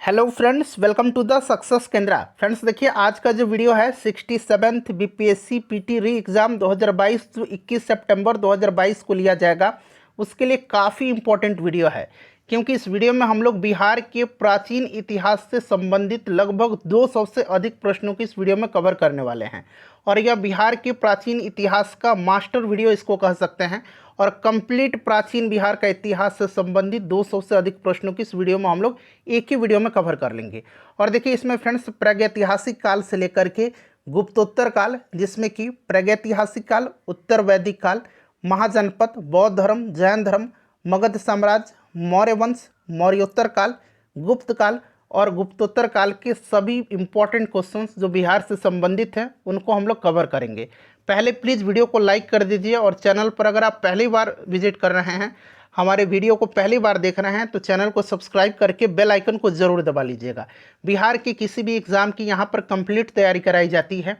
Hello friends, welcome to the success Kendra. Friends देखिए, आज का जो वीडियो है 67th बीपीएससी पीटी री एग्ज़ाम 2022 जो 21 सितंबर 2022 को लिया जाएगा, उसके लिए काफ़ी इम्पोर्टेंट वीडियो है। क्योंकि इस वीडियो में हम लोग बिहार के प्राचीन इतिहास से संबंधित लगभग 200 से अधिक प्रश्नों की इस वीडियो में कवर करने वाले हैं। और यह बिहार के प्राचीन इतिहास का मास्टर वीडियो इसको कह सकते हैं। और कंप्लीट प्राचीन बिहार का इतिहास से संबंधित 200 से अधिक प्रश्नों की इस वीडियो में हम लोग एक ही वीडियो में कवर कर लेंगे। और देखिए, इसमें फ्रेंड्स प्रागैतिहासिक काल से लेकर के गुप्तोत्तर काल, जिसमें कि प्रागैतिहासिक काल, उत्तर वैदिक काल, महाजनपद, बौद्ध धर्म, जैन धर्म, मगध साम्राज्य, मौर्य वंश, मौर्योत्तर काल, गुप्त काल और गुप्तोत्तर काल के सभी इंपॉर्टेंट क्वेश्चंस जो बिहार से संबंधित हैं उनको हम लोग कवर करेंगे। पहले प्लीज़ वीडियो को लाइक कर दीजिए, और चैनल पर अगर आप पहली बार विजिट कर रहे हैं, हमारे वीडियो को पहली बार देख रहे हैं, तो चैनल को सब्सक्राइब करके बेल आइकन को ज़रूर दबा लीजिएगा। बिहार की किसी भी एग्ज़ाम की यहाँ पर कंप्लीट तैयारी कराई जाती है।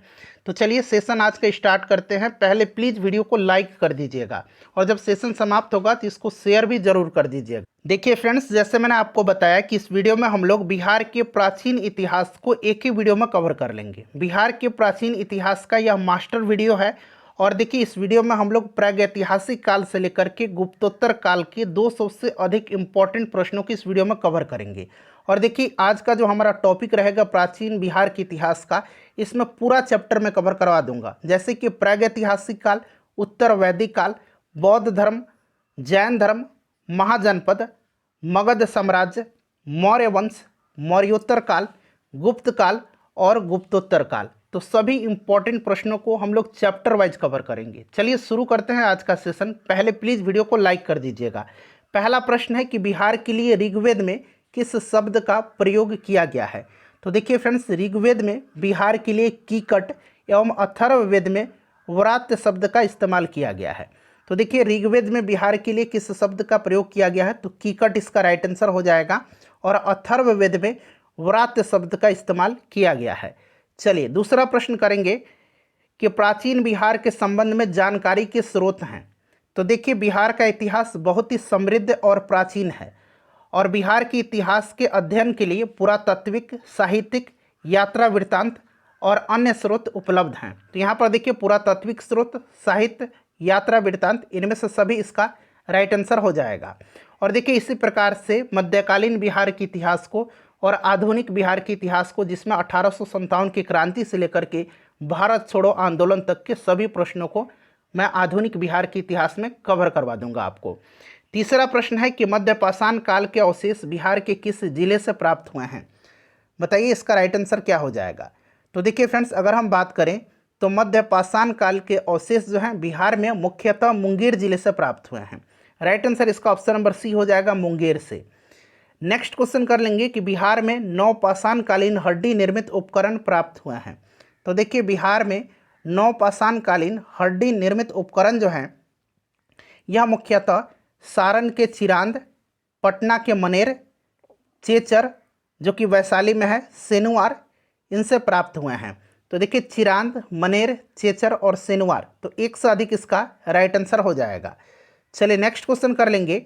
तो चलिए सेशन आज का स्टार्ट करते हैं। पहले प्लीज़ वीडियो को लाइक कर दीजिएगा, और जब सेशन समाप्त होगा तो इसको शेयर भी ज़रूर कर दीजिएगा। देखिए फ्रेंड्स, जैसे मैंने आपको बताया कि इस वीडियो में हम लोग बिहार के प्राचीन इतिहास को एक ही वीडियो में कवर कर लेंगे। बिहार के प्राचीन इतिहास का यह मास्टर वीडियो है। और देखिए, इस वीडियो में हम लोग प्रागैतिहासिक काल से लेकर के गुप्तोत्तर काल के 200 से अधिक इम्पॉर्टेंट प्रश्नों की इस वीडियो में कवर करेंगे। और देखिए, आज का जो हमारा टॉपिक रहेगा प्राचीन बिहार के इतिहास का, इसमें पूरा चैप्टर में कवर करवा दूंगा। जैसे कि प्रागैतिहासिक काल, उत्तर वैदिक काल, बौद्ध धर्म, जैन धर्म, महाजनपद, मगध साम्राज्य, मौर्य वंश, मौर्योत्तर काल, गुप्त काल और गुप्तोत्तर काल। तो सभी इंपॉर्टेंट प्रश्नों को हम लोग चैप्टर वाइज कवर करेंगे। चलिए शुरू करते हैं आज का सेशन। पहले प्लीज़ वीडियो को लाइक कर दीजिएगा। पहला प्रश्न है कि बिहार के लिए ऋग्वेद में किस शब्द का प्रयोग किया गया है। तो देखिए फ्रेंड्स, ऋग्वेद में बिहार के लिए कीकट एवं अथर्ववेद में व्रात्य शब्द का इस्तेमाल किया गया है। तो देखिए, ऋग्वेद में बिहार के लिए किस शब्द का प्रयोग किया गया है, तो कीकट इसका राइट आंसर हो जाएगा। और अथर्ववेद में व्रात्य शब्द का इस्तेमाल किया गया है। चलिए दूसरा प्रश्न करेंगे कि प्राचीन बिहार के संबंध में जानकारी के स्रोत हैं। तो देखिए, बिहार का इतिहास बहुत ही समृद्ध और प्राचीन है, और बिहार के इतिहास के अध्ययन के लिए पुरातात्विक, साहित्यिक, यात्रा वृत्तांत और अन्य स्रोत उपलब्ध हैं। तो यहाँ पर देखिए, पुरातात्विक स्रोत, साहित्य, यात्रा वृत्तांत, इनमें से सभी इसका राइट आंसर हो जाएगा। और देखिए, इसी प्रकार से मध्यकालीन बिहार के इतिहास को और आधुनिक बिहार के इतिहास को, जिसमें 1857 की क्रांति से लेकर के भारत छोड़ो आंदोलन तक के सभी प्रश्नों को मैं आधुनिक बिहार के इतिहास में कवर करवा दूंगा आपको। तीसरा प्रश्न है कि मध्यपाषाण काल के अवशेष बिहार के किस जिले से प्राप्त हुए हैं। बताइए इसका राइट आंसर क्या हो जाएगा। तो देखिए फ्रेंड्स, अगर हम बात करें तो मध्यपाषाण काल के अवशेष जो हैं बिहार में मुख्यतः मुंगेर जिले से प्राप्त हुए हैं। राइट आंसर इसका ऑप्शन नंबर सी हो जाएगा, मुंगेर से। नेक्स्ट क्वेश्चन कर लेंगे कि बिहार में नवपाषाण कालीन हड्डी निर्मित उपकरण प्राप्त हुए हैं। तो देखिए, बिहार में नवपाषाण कालीन हड्डी निर्मित उपकरण जो हैं यह मुख्यतः सारण के चिरांद, पटना के मनेर, चेचर जो कि वैशाली में है, सेनुआर, इनसे प्राप्त हुए हैं। तो देखिए, चिरांद, मनेर, चेचर और सेनुआर, तो एक से अधिक इसका राइट आंसर हो जाएगा। चलिए नेक्स्ट क्वेश्चन कर लेंगे।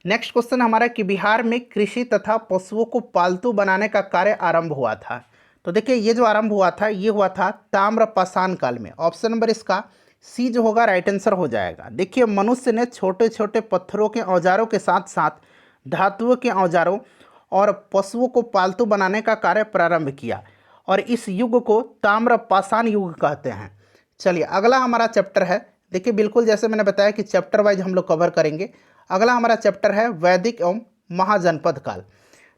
नेक्स्ट क्वेश्चन हमारा कि बिहार में कृषि तथा पशुओं को पालतू बनाने का कार्य आरंभ हुआ था। तो देखिए, ये जो आरंभ हुआ था ये हुआ था ताम्रपाषाण काल में। ऑप्शन नंबर इसका सी जो होगा राइट आंसर हो जाएगा। देखिए, मनुष्य ने छोटे छोटे पत्थरों के औजारों के साथ साथ धातुओं के औजारों और पशुओं को पालतू बनाने का कार्य प्रारंभ किया, और इस युग को ताम्रपाषाण युग कहते हैं। चलिए अगला हमारा चैप्टर है। देखिए, बिल्कुल जैसे मैंने बताया कि चैप्टर वाइज हम लोग कवर करेंगे। अगला हमारा चैप्टर है वैदिक एवं महाजनपद काल।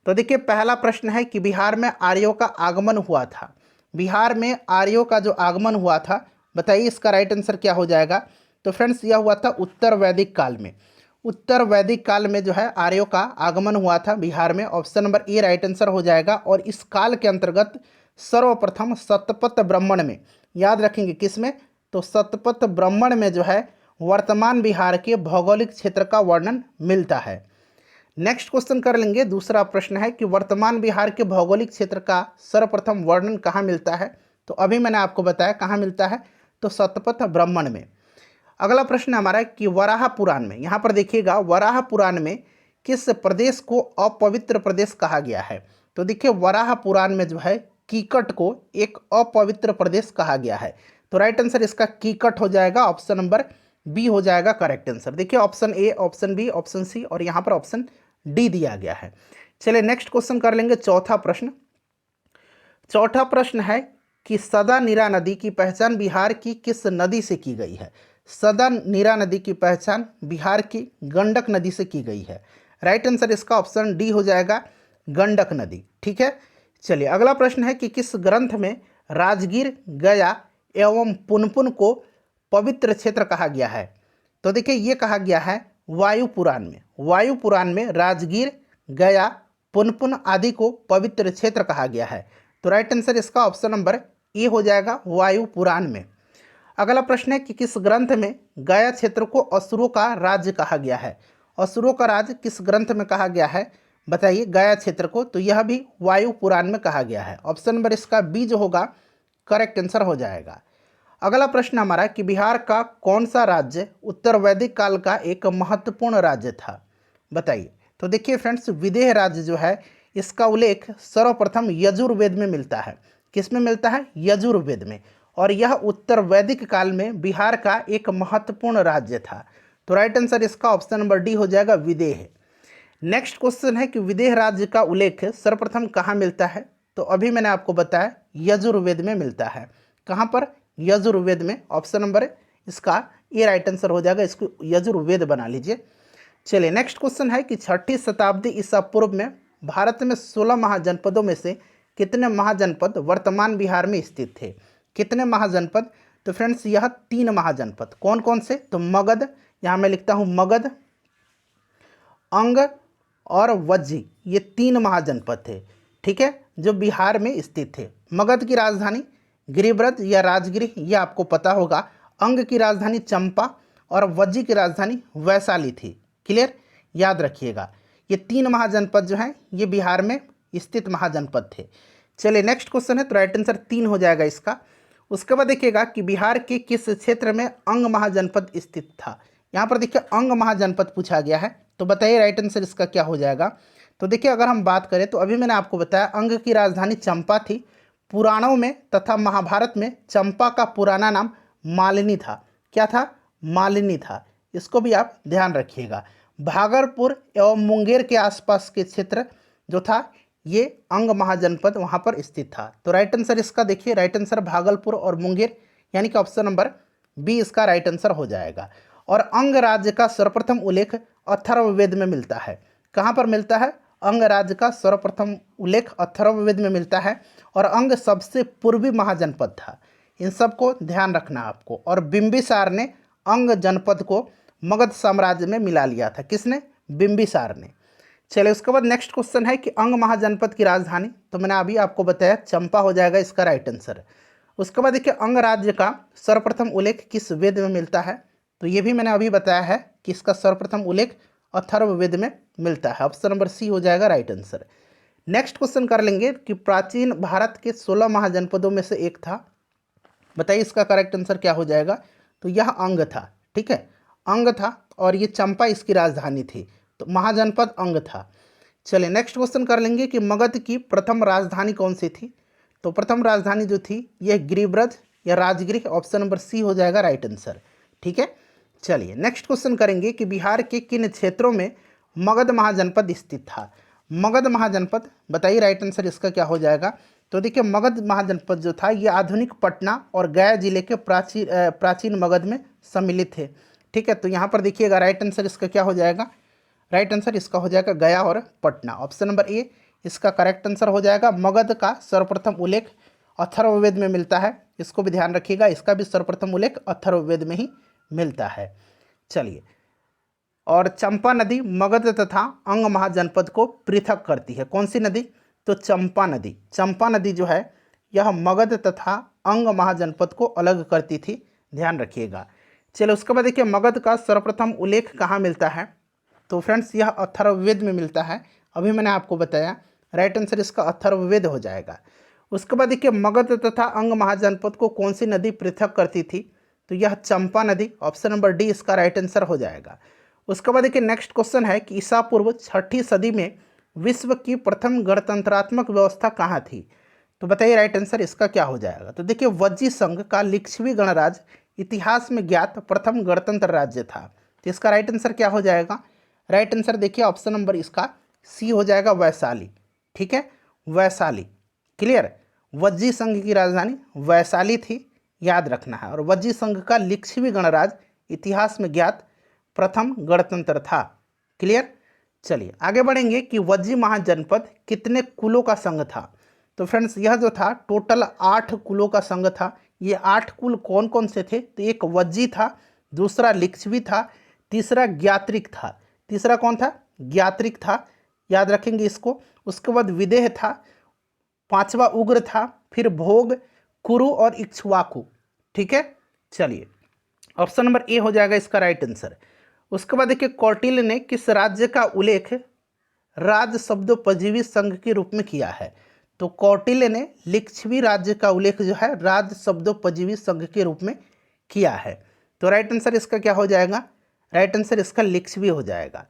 तो देखिए, पहला प्रश्न है कि बिहार में आर्यों का आगमन हुआ था। बिहार में आर्यों का जो आगमन हुआ था, बताइए इसका राइट आंसर क्या हो जाएगा। तो फ्रेंड्स, यह हुआ था उत्तर वैदिक काल में। उत्तर वैदिक काल में जो है आर्यों का आगमन हुआ था बिहार में। Option number A right answer हो जाएगा। और इस काल के अंतर्गत सर्वप्रथम शतपथ ब्राह्मण में, याद रखेंगे किस में, तो शतपथ ब्राह्मण में जो है वर्तमान बिहार के भौगोलिक क्षेत्र का वर्णन मिलता है। नेक्स्ट क्वेश्चन कर लेंगे। दूसरा प्रश्न है कि वर्तमान बिहार के भौगोलिक क्षेत्र का सर्वप्रथम वर्णन कहाँ मिलता है। तो अभी मैंने आपको बताया कहाँ मिलता है, तो शतपथ ब्राह्मण में। अगला प्रश्न हमारा है कि वराह पुराण में, यहाँ पर देखिएगा वराह पुराण में किस प्रदेश को अपवित्र प्रदेश कहा गया है। तो देखिए वराह पुराण में जो है कीकट को एक अपवित्र प्रदेश कहा गया है। तो राइट आंसर इसका कीकट हो जाएगा, ऑप्शन नंबर बी हो जाएगा करेक्ट आंसर। देखिए option A, option B, option C और यहाँ पर ऑप्शन डी दिया गया है। चलिए नेक्स्ट क्वेश्चन कर लेंगे चौथा प्रश्न। चौथा प्रश्न है कि सदा नीरा नदी की पहचान बिहार की किस नदी से की गई है? सदा नीरा नदी की पहचान बिहार की गंडक नदी से की गई है। राइट आंसर इसका ऑप्शन डी हो जाएगा गंडक नदी। ठीक है, चलिए अगला प्रश्न है कि किस ग्रंथ में राजगीर, गया एवं पुनपुन को पवित्र क्षेत्र कहा गया है? तो देखिए ये कहा गया है वायु पुराण में। वायु पुराण में राजगीर, गया, पुनपुन आदि को पवित्र क्षेत्र कहा गया है। तो राइट आंसर इसका ऑप्शन नंबर ए हो जाएगा वायु पुराण में। अगला प्रश्न है कि किस ग्रंथ में गया क्षेत्र को असुरों का राज्य कहा गया है? असुरों का राज्य किस ग्रंथ में कहा गया है बताइए गया क्षेत्र को? तो यह भी वायु पुराण में कहा गया है। ऑप्शन नंबर इसका बी जो होगा करेक्ट आंसर हो जाएगा। अगला प्रश्न हमारा कि बिहार का कौन सा राज्य उत्तर वैदिक काल का एक महत्वपूर्ण राज्य था? बताइए। तो देखिए फ्रेंड्स, विदेह राज्य जो है इसका उल्लेख सर्वप्रथम यजुर्वेद में मिलता है। किस में मिलता है? यजुर्वेद में। और यह उत्तर वैदिक काल में बिहार का एक महत्वपूर्ण राज्य था। तो राइट आंसर इसका ऑप्शन नंबर डी हो जाएगा विदेह। नेक्स्ट क्वेश्चन है कि विदेह राज्य का उल्लेख सर्वप्रथम कहाँ मिलता है? तो अभी मैंने आपको बताया यजुर्वेद में मिलता है। कहाँ पर? यजुर्वेद में। ऑप्शन नंबर इसका ये राइट आंसर हो जाएगा, इसको यजुर्वेद बना लीजिए। चलिए नेक्स्ट क्वेश्चन है कि 6ठी शताब्दी ईसा पूर्व में भारत में 16 महाजनपदों में से कितने महाजनपद वर्तमान बिहार में स्थित थे? कितने महाजनपद? तो फ्रेंड्स यह 3 महाजनपद। कौन कौन से? तो मगध, यहाँ मैं लिखता हूँ मगध, अंग और वज्जी, ये 3 महाजनपद थे। ठीक है, जो बिहार में स्थित थे। मगध की राजधानी गिरिब्रज या राजगिरी, यह आपको पता होगा। अंग की राजधानी चंपा और वज्जी की राजधानी वैशाली थी। क्लियर, याद रखिएगा। ये 3 महाजनपद जो हैं ये बिहार में स्थित महाजनपद थे। चलिए नेक्स्ट क्वेश्चन है, तो राइट आंसर 3 हो जाएगा इसका। उसके बाद देखिएगा कि बिहार के किस क्षेत्र में अंग महाजनपद स्थित था? यहाँ पर देखिए अंग महाजनपद पूछा गया है, तो बताइए राइट आंसर इसका क्या हो जाएगा? तो देखिए अगर हम बात करें तो अभी मैंने आपको बताया अंग की राजधानी चंपा थी। पुराणों में तथा महाभारत में चंपा का पुराना नाम मालिनी था। क्या था? मालिनी था। इसको भी आप ध्यान रखिएगा। भागलपुर एवं मुंगेर के आसपास के क्षेत्र जो था ये अंग महाजनपद वहाँ पर स्थित था। तो राइट आंसर इसका देखिए, राइट आंसर भागलपुर और मुंगेर, यानी कि ऑप्शन नंबर बी इसका राइट आंसर हो जाएगा। और अंग राज्य का सर्वप्रथम उल्लेख अथर्ववेद में मिलता है। कहाँ पर मिलता है? अंग राज्य का सर्वप्रथम उल्लेख अथर्ववेद में मिलता है। और अंग सबसे पूर्वी महाजनपद था। इन सब को ध्यान रखना आपको। और बिंबिसार ने अंग जनपद को मगध साम्राज्य में मिला लिया था। किसने? बिंबिसार ने। चलिए उसके बाद नेक्स्ट क्वेश्चन है कि अंग महाजनपद की राजधानी, तो मैंने अभी आपको बताया चंपा हो जाएगा इसका राइट आंसर। उसके बाद देखिए अंग राज्य का सर्वप्रथम उल्लेख किस वेद में मिलता है? तो ये भी मैंने अभी बताया है कि इसका सर्वप्रथम उल्लेख अथर्ववेद में मिलता है। ऑप्शन नंबर सी हो जाएगा राइट आंसर। नेक्स्ट क्वेश्चन कर लेंगे कि प्राचीन भारत के 16 महाजनपदों में से एक था। बताइए इसका करेक्ट आंसर क्या हो जाएगा? तो यह अंग था। ठीक है, अंग था और ये चंपा इसकी राजधानी थी। तो महाजनपद अंग था। चलिए नेक्स्ट क्वेश्चन कर लेंगे कि मगध की प्रथम राजधानी कौन सी थी? तो प्रथम राजधानी जो थी यह गिरिब्रज या राजगिरी, ऑप्शन नंबर सी हो जाएगा राइट आंसर। ठीक है, चलिए नेक्स्ट क्वेश्चन करेंगे कि बिहार के किन क्षेत्रों में मगध महाजनपद स्थित था? मगध महाजनपद, बताइए राइट आंसर इसका क्या हो जाएगा? तो देखिए मगध महाजनपद जो था ये आधुनिक पटना और गया जिले के प्राचीन मगध में सम्मिलित थे। ठीक है, तो यहाँ पर देखिएगा राइट आंसर इसका क्या हो जाएगा? राइट आंसर इसका हो जाएगा गया और पटना। ऑप्शन नंबर ए इसका करेक्ट आंसर हो जाएगा। मगध का सर्वप्रथम उल्लेख अथर्ववेद में मिलता है, इसको भी ध्यान रखिएगा। इसका भी सर्वप्रथम उल्लेख अथर्ववेद में ही मिलता है। चलिए, और चंपा नदी मगध तथा अंग महाजनपद को पृथक करती है। कौन सी नदी? तो चंपा नदी। चंपा नदी जो है यह मगध तथा अंग महाजनपद को अलग करती थी, ध्यान रखिएगा। चलिए उसके बाद देखिए मगध का सर्वप्रथम उल्लेख कहाँ मिलता है? तो फ्रेंड्स यह अथर्ववेद में मिलता है। अभी मैंने आपको बताया, राइट आंसर इसका अथर्ववेद हो जाएगा। उसके बाद देखिए मगध तथा अंग महाजनपद को कौन सी नदी पृथक करती थी? तो यह चंपा नदी, ऑप्शन नंबर डी इसका राइट आंसर हो जाएगा। उसके बाद देखिए नेक्स्ट क्वेश्चन है कि ईसा पूर्व 6ठी सदी में विश्व की प्रथम गणतंत्रात्मक व्यवस्था कहाँ थी? तो बताइए राइट आंसर इसका क्या हो जाएगा। तो देखिए वज्जी संघ का लिच्छवी गणराज्य इतिहास में ज्ञात प्रथम गणतंत्र राज्य था। तो इसका राइट आंसर क्या हो जाएगा? राइट आंसर देखिए ऑप्शन नंबर इसका सी हो जाएगा, वैशाली। ठीक है, वैशाली। क्लियर। वज्जी संघ की राजधानी वैशाली थी, याद रखना है। और वज्जी संघ का लिच्छवी गणराज्य इतिहास में ज्ञात प्रथम गणतंत्र था। क्लियर। चलिए आगे बढ़ेंगे कि वज्जी महाजनपद कितने कुलों का संघ था। तो फ्रेंड्स यह जो था टोटल 8 कुलों का संघ था। ये 8 कुल कौन कौन से थे? तो एक वज्जी था, दूसरा लिच्छवी था, तीसरा ज्ञात्रिक था। तीसरा कौन था? ज्ञात्रिक था, याद रखेंगे इसको। उसके बाद विदेह था, पांचवा उग्र था, फिर भोग, कुरु और इक्ष्वाकु। ठीक है, चलिए ऑप्शन नंबर ए हो जाएगा इसका राइट आंसर। उसके बाद देखिए कौटिल्य ने किस राज्य का उल्लेख राज शब्दोपजीवी संघ के रूप में किया है? तो कौटिल्य ने लिच्छवी राज्य का उल्लेख जो है राज शब्दोपजीवी संघ के रूप में किया है। तो राइट आंसर इसका क्या हो जाएगा? राइट आंसर इसका लिच्छवी हो जाएगा।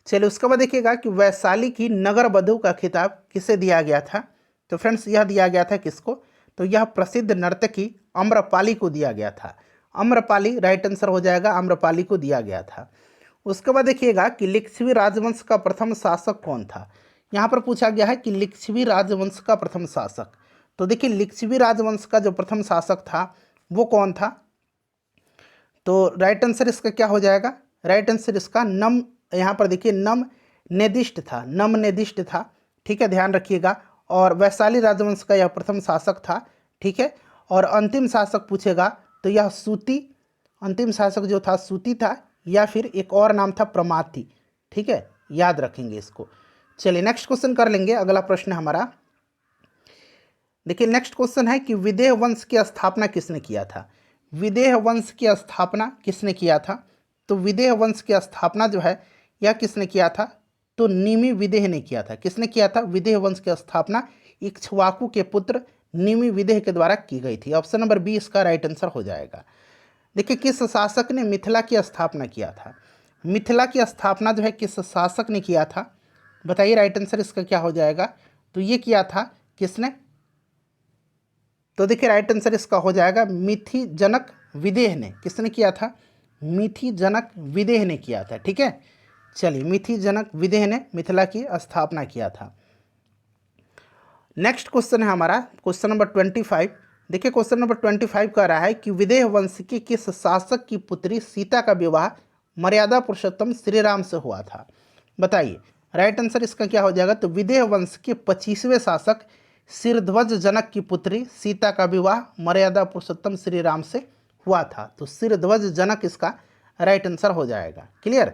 चलिए उसके बाद देखिएगा कि वैशाली की नगर बधू का खिताब किसे दिया गया था? तो फ्रेंड्स यह दिया गया था किसको? तो यह प्रसिद्ध नर्तकी आम्रपाली को दिया गया था। आम्रपाली राइट आंसर हो जाएगा, आम्रपाली को दिया गया था। उसके बाद देखिएगा कि लिच्छवी राजवंश का प्रथम शासक कौन था? यहाँ पर पूछा गया है कि लिच्छवी राजवंश का प्रथम शासक। तो देखिए लिच्छवी राजवंश का जो प्रथम शासक था वो कौन था? तो राइट आंसर इसका क्या हो जाएगा? राइट आंसर इसका नम, यहाँ पर देखिए नम नेदिष्ट था, नम नेदिष्ट था। ठीक है, ध्यान रखिएगा। और वैशाली राजवंश का यह प्रथम शासक था। ठीक है, और अंतिम शासक पूछेगा तो यह सूती, अंतिम शासक जो था सूती था, या फिर एक और नाम था प्रमाथी। ठीक है, याद रखेंगे इसको। चलिए नेक्स्ट क्वेश्चन कर लेंगे। अगला प्रश्न हमारा देखिए, नेक्स्ट क्वेश्चन है कि विदेह वंश की स्थापना किसने किया था? विदेह वंश की स्थापना किसने किया था? तो विदेह वंश की स्थापना जो है यह किसने किया था? तो निमि विदेह ने किया था। किसने किया था? विदेह वंश की स्थापना इक्ष्वाकु के पुत्र निमि विदेह के द्वारा की गई थी। ऑप्शन नंबर बी इसका राइट आंसर हो जाएगा। देखिए किस शासक ने मिथिला की स्थापना किया था? मिथिला की स्थापना जो है किस शासक ने किया था? बताइए राइट आंसर इसका क्या हो जाएगा? तो ये किया था किसने? तो देखिए राइट आंसर इसका हो जाएगा मिथि जनक विदेह ने। किसने किया था? मिथि जनक विदेह ने किया था। ठीक है, चलिए मिथि जनक विदेह ने मिथिला की स्थापना किया था। नेक्स्ट क्वेश्चन है हमारा क्वेश्चन नंबर 25। देखिए क्वेश्चन नंबर 25 कह रहा है कि विदेह वंश की किस शासक की पुत्री सीता का विवाह मर्यादा पुरुषोत्तम श्री राम से हुआ था? बताइए राइट आंसर इसका क्या हो जाएगा? तो विदेह वंश के 25वें शासक सिरध्वज जनक की पुत्री सीता का विवाह मर्यादा पुरुषोत्तम श्री राम से हुआ था। तो सिरध्वज जनक इसका राइट आंसर हो जाएगा। क्लियर।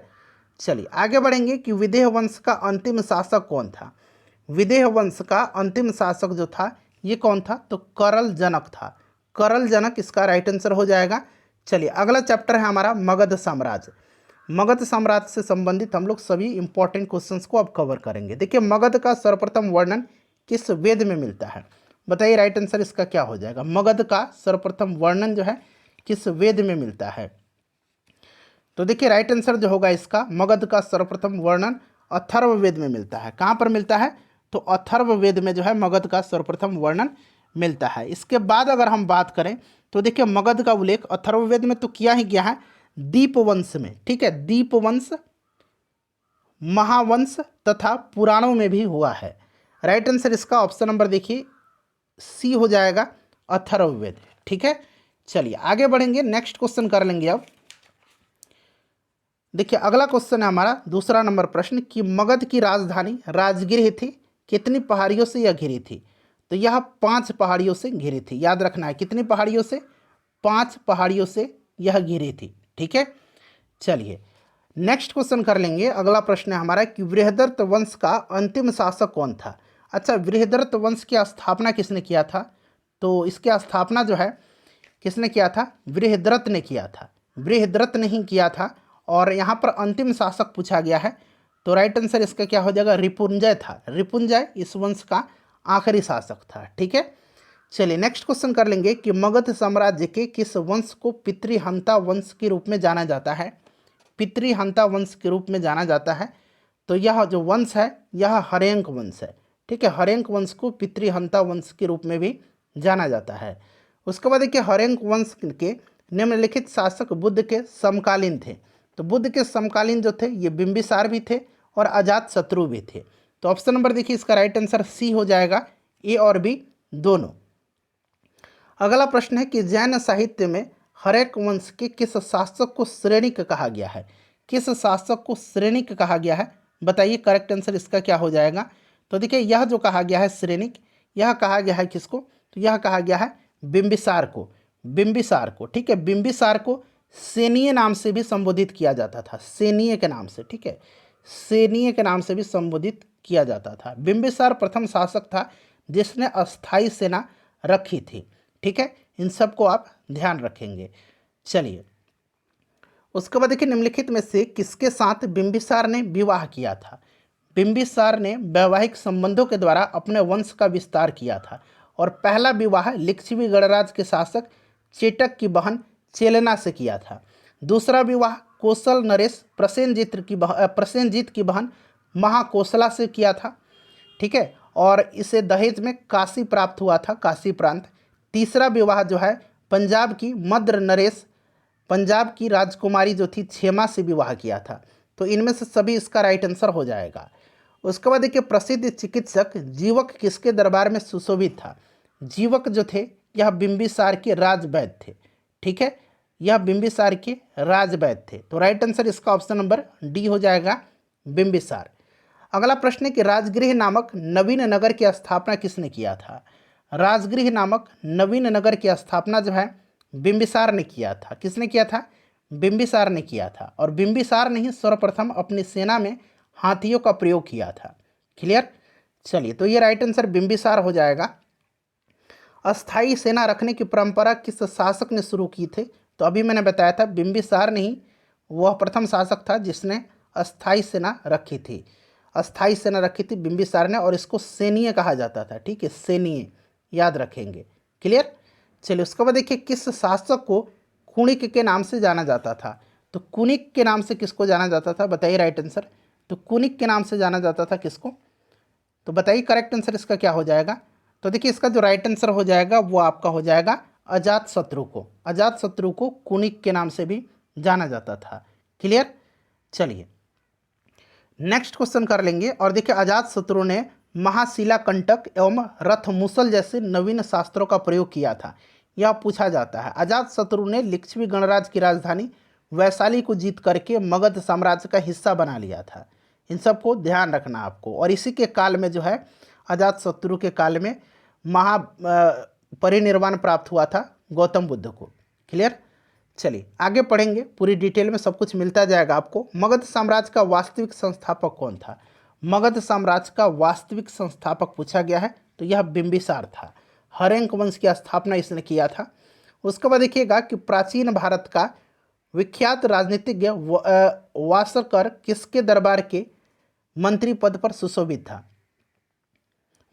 चलिए आगे बढ़ेंगे कि विदेह वंश का अंतिम शासक कौन था? विदेह वंश का अंतिम शासक जो था ये कौन था? तो करल जनक था। करल जनक इसका राइट आंसर हो जाएगा। चलिए अगला चैप्टर है हमारा मगध साम्राज्य। मगध साम्राज्य से संबंधित हम लोग सभी इंपॉर्टेंट क्वेश्चंस को अब कवर करेंगे। देखिए मगध का सर्वप्रथम वर्णन किस वेद में मिलता है? बताइए राइट आंसर इसका क्या हो जाएगा? मगध का सर्वप्रथम वर्णन जो है किस वेद में मिलता है? तो देखिए राइट आंसर जो होगा इसका, मगध का सर्वप्रथम वर्णन अथर्ववेद में मिलता है। कहाँ पर मिलता है? तो अथर्ववेद में जो है मगध का सर्वप्रथम वर्णन मिलता है। इसके बाद अगर हम बात करें तो देखिए मगध का उल्लेख अथर्ववेद में तो किया ही गया है, दीपवंश में। ठीक है, दीपवंश, महावंश तथा पुराणों में भी हुआ है। राइट आंसर इसका ऑप्शन नंबर देखिए सी हो जाएगा, अथर्ववेद। ठीक है, चलिए आगे बढ़ेंगे, नेक्स्ट क्वेश्चन कर लेंगे अब। देखिए अगला क्वेश्चन है हमारा दूसरा नंबर प्रश्न कि मगध की राजधानी राजगृह थी, कितनी पहाड़ियों से यह घिरी थी? तो यह 5 पहाड़ियों से घिरी थी। याद रखना है कितनी पहाड़ियों से? 5 पहाड़ियों से यह घिरी थी। ठीक है, चलिए नेक्स्ट क्वेश्चन कर लेंगे। अगला प्रश्न है हमारा कि बृहदर्थ वंश का अंतिम शासक कौन था? अच्छा, बृहदर्थ वंश की स्थापना किसने किया था? तो इसकी स्थापना जो है किसने किया था? बृहद्रथ ने किया था। बृहद्रथ ने ही किया था। और यहाँ पर अंतिम शासक पूछा गया है, तो राइट आंसर इसका क्या हो जाएगा? रिपुंजय था। रिपुंजय इस वंश का आखिरी शासक था। ठीक है, चलिए नेक्स्ट क्वेश्चन कर लेंगे कि मगध साम्राज्य के किस वंश को पितृहंता वंश के रूप में जाना जाता है? पितृहंता वंश के रूप में जाना जाता है। तो यह जो वंश है यह हर्यंक वंश है। ठीक है, हर्यंक वंश को पितृहंता वंश के रूप में भी जाना जाता है। उसके बाद देखिए हर्यंक वंश के निम्नलिखित शासक बुद्ध के समकालीन थे। तो बुद्ध के समकालीन जो थे ये बिंबिसार भी थे और अजात शत्रु भी थे। तो ऑप्शन नंबर देखिए इसका राइट आंसर सी हो जाएगा, ए और बी दोनों। अगला प्रश्न है कि जैन साहित्य में हर्यक वंश के किस शासक को श्रेणिक कहा गया है? किस शासक को श्रेणिक कहा गया है? बताइए करेक्ट आंसर इसका क्या हो जाएगा। तो देखिए यह जो कहा गया है श्रेणिक, यह कहा गया है किसको? तो यह कहा गया है बिंबिसार को। बिंबिसार को, ठीक है, बिंबिसार को सेनीय नाम से भी संबोधित किया जाता था, सेनीय के नाम से। ठीक है, सेनीय के नाम से भी संबोधित किया जाता था। बिंबिसार प्रथम शासक था जिसने अस्थाई सेना रखी थी। ठीक है, इन सब को आप ध्यान रखेंगे। चलिए उसके बाद देखिए निम्नलिखित में से किसके साथ बिंबिसार ने विवाह किया था? बिंबिसार ने वैवाहिक संबंधों के द्वारा अपने वंश का विस्तार किया था और पहला विवाह लिच्छवी गणराज्य के शासक चेटक की बहन चेलेना से किया था। दूसरा विवाह कौशल नरेश प्रसेनजीत की बहन महाकौशला से किया था। ठीक है, और इसे दहेज में काशी प्राप्त हुआ था, काशी प्रांत। तीसरा विवाह जो है पंजाब की मद्र नरेश, पंजाब की राजकुमारी जो थी क्षेमा से विवाह किया था। तो इनमें से सभी इसका राइट आंसर हो जाएगा। उसके बाद देखिए प्रसिद्ध चिकित्सक जीवक किसके दरबार में सुशोभित था? जीवक जो थे यह बिंबिसार के राजवैद्य थे। ठीक है, यह बिंबिसार के राजवैद्य थे। तो राइट आंसर इसका ऑप्शन नंबर डी हो जाएगा, बिंबिसार। अगला प्रश्न है कि राजगृह नामक नवीन नगर की स्थापना किसने किया था? राजगृह नामक नवीन नगर की स्थापना जो है बिंबिसार ने किया था। किसने किया था? बिंबिसार ने किया था। और बिंबिसार ने ही सर्वप्रथम अपनी सेना में हाथियों का प्रयोग किया था। क्लियर? चलिए तो ये राइट आंसर बिंबिसार हो जाएगा। अस्थाई सेना रखने की परंपरा किस शासक ने शुरू की थी? तो अभी मैंने बताया था बिंबिसार ने ही वह प्रथम शासक था जिसने अस्थाई सेना रखी थी। अस्थाई सेना रखी थी बिंबिसार ने, और इसको सैनीय कहा जाता था। ठीक है, सैनीय याद रखेंगे। क्लियर? चलिए उसके बाद देखिए किस शासक को कुणिक के नाम से जाना जाता था? तो कुणिक के नाम से किसको जाना जाता था? बताइए राइट आंसर। तो कुणिक के नाम से जाना जाता था किसको? तो बताइए करेक्ट आंसर इसका क्या हो जाएगा। तो देखिए इसका जो राइट आंसर हो जाएगा वो आपका हो जाएगा अजात शत्रु को। अजात शत्रु को कुणिक के नाम से भी जाना जाता था। क्लियर? चलिए नेक्स्ट क्वेश्चन कर लेंगे। और देखिए अजात शत्रु ने महाशिला कंटक एवं रथमुसल जैसे नवीन शास्त्रों का प्रयोग किया था, यह पूछा जाता है। अजात शत्रु ने लिच्छवी गणराज्य की राजधानी वैशाली को जीत करके मगध साम्राज्य का हिस्सा बना लिया था। इन सब को ध्यान रखना आपको। और इसी के काल में जो है अजात शत्रु के काल में महा परिनिर्वाण प्राप्त हुआ था गौतम बुद्ध को। क्लियर? चलिए आगे पढ़ेंगे, पूरी डिटेल में सब कुछ मिलता जाएगा आपको। मगध साम्राज्य का वास्तविक संस्थापक कौन था? मगध साम्राज्य का वास्तविक संस्थापक पूछा गया है तो यह बिंबिसार था। हर्यंक वंश की स्थापना इसने किया था। उसके बाद देखिएगा कि प्राचीन भारत का विख्यात राजनीतिज्ञ वासकर किसके दरबार के मंत्री पद पर सुशोभित था?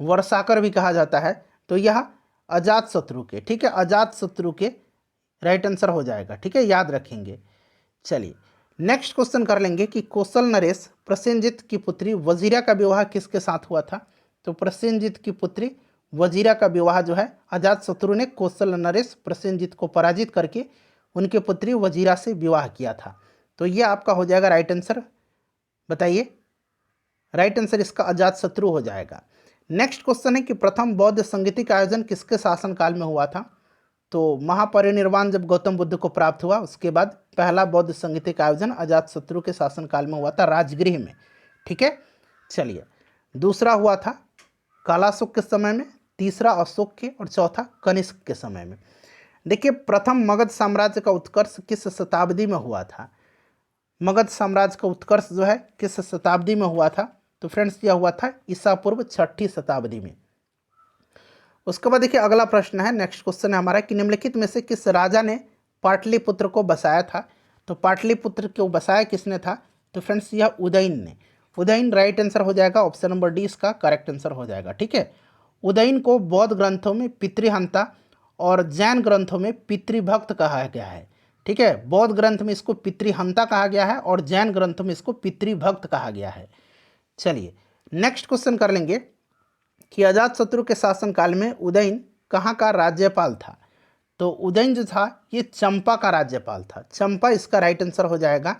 वर्षाकर भी कहा जाता है। तो यह अजात शत्रु के, ठीक है, अजात शत्रु के राइट आंसर हो जाएगा। ठीक है, याद रखेंगे। चलिए नेक्स्ट क्वेश्चन कर लेंगे कि कौशल नरेश प्रसेनजीत की पुत्री वजीरा का विवाह किसके साथ हुआ था? तो प्रसेनजीत की पुत्री वजीरा का विवाह जो है अजात शत्रु ने कौशल नरेश प्रसेनजीत को पराजित करके उनकी पुत्री वजीरा से विवाह किया था। तो ये आपका हो जाएगा राइट आंसर। बताइए राइट आंसर इसका अजात शत्रु हो जाएगा। नेक्स्ट क्वेश्चन है कि प्रथम बौद्ध संगीति का आयोजन किसके शासनकाल में हुआ था? तो महापरिनिर्वाण जब गौतम बुद्ध को प्राप्त हुआ उसके बाद पहला बौद्ध संगीति का आयोजन अजात शत्रु के शासनकाल में हुआ था, राजगृह में। ठीक है, चलिए दूसरा हुआ था कालाशोक के समय में, तीसरा अशोक के, और चौथा कनिष्क के समय में। देखिए प्रथम मगध साम्राज्य का उत्कर्ष किस शताब्दी में हुआ था? मगध साम्राज्य का उत्कर्ष जो है किस शताब्दी में हुआ था? तो फ्रेंड्स यह हुआ था ईसा पूर्व 6ठी शताब्दी में। उसके बाद देखिए अगला प्रश्न है, नेक्स्ट क्वेश्चन है हमारा कि निम्नलिखित में से किस राजा ने पाटलिपुत्र को बसाया था? तो पाटलिपुत्र को बसाया किसने था? तो फ्रेंड्स यह उदयन ने। उदयन राइट आंसर हो जाएगा, ऑप्शन नंबर डी इसका करेक्ट आंसर हो जाएगा। ठीक है, उदयन को बौद्ध ग्रंथों में पितृहंता और जैन ग्रंथों में पितृभक्त कहा गया है। ठीक है, बौद्ध ग्रंथ में इसको पितृहंता कहा गया है और जैन ग्रंथों में इसको पितृभक्त कहा गया है। चलिए नेक्स्ट क्वेश्चन कर लेंगे कि अजातशत्रु के शासनकाल में उदयन कहाँ का राज्यपाल था। तो उदयन जो था ये चंपा का राज्यपाल था, चंपा इसका राइट आंसर हो जाएगा।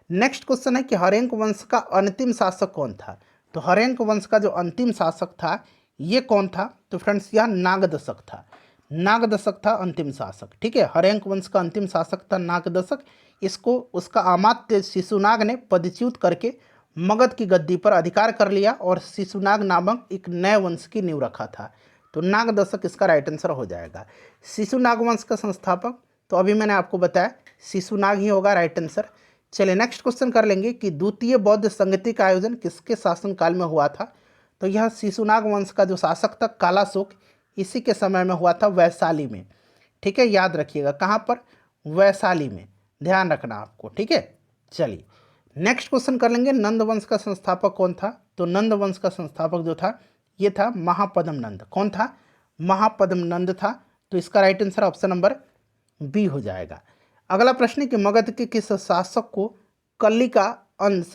नेक्स्ट क्वेश्चन है कि हर्यंक वंश का अंतिम शासक कौन था। तो हर्यंक वंश का जो अंतिम शासक था ये कौन था। तो फ्रेंड्स यह नागदशक था, नागदशक था अंतिम शासक। ठीक है, हर्यंक वंश का अंतिम शासक था नागदशक। इसको उसका अमात्य शिशुनाग ने पदच्युत करके मगध की गद्दी पर अधिकार कर लिया और शिशुनाग नामक एक नए वंश की नींव रखा था। तो नागदशक इसका राइट आंसर हो जाएगा। शिशुनाग वंश का संस्थापक तो अभी मैंने आपको बताया शिशुनाग ही होगा राइट आंसर। चलिए नेक्स्ट क्वेश्चन कर लेंगे कि द्वितीय बौद्ध संगति का आयोजन किसके शासनकाल में हुआ था। तो यह शिशुनाग वंश का जो शासक था कालाशोक, इसी के समय में हुआ था वैशाली में। ठीक है, याद रखिएगा कहाँ पर, वैशाली में, ध्यान रखना आपको। ठीक है, चलिए नेक्स्ट क्वेश्चन कर लेंगे नंद वंश का संस्थापक कौन था। तो नंद वंश का संस्थापक जो था ये था महापद्म नंद। कौन था, महापद्म नंद था। तो इसका right answer option number B हो जाएगा। अगला प्रश्न है कि मगध के किस शासक को कली का अंश,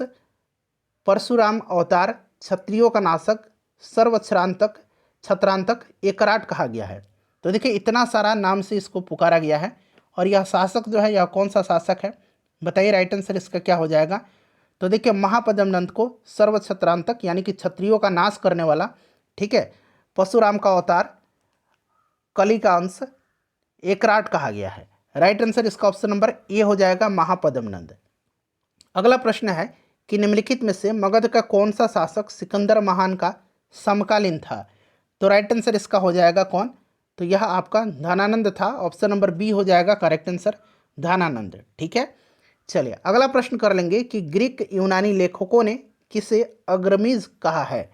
परशुराम अवतार, क्षत्रियों का नाशक, सर्वक्षरांतक, छत्रांतक, एकराट कहा गया है। तो देखिए इतना सारा नाम से इसको पुकारा गया है और यह शासक जो है यह कौन सा शासक है बताइए, राइट आंसर इसका क्या हो जाएगा। तो देखिए महापद्म नंद को सर्वक्षत्रांतक यानी कि क्षत्रियों का नाश करने वाला, ठीक है, परशुराम का अवतार, कली का अंश, एकराट कहा गया है। राइट आंसर इसका ऑप्शन नंबर ए हो जाएगा, महापद्म नंद। अगला प्रश्न है कि निम्नलिखित में से मगध का कौन सा शासक सिकंदर महान का समकालीन था। तो राइट आंसर इसका हो जाएगा कौन, तो यह आपका धनानंद था। ऑप्शन नंबर बी हो जाएगा करेक्ट आंसर, धनानंद। ठीक है, चलिए अगला प्रश्न कर लेंगे कि ग्रीक यूनानी लेखकों ने किसे अग्रमीज कहा है।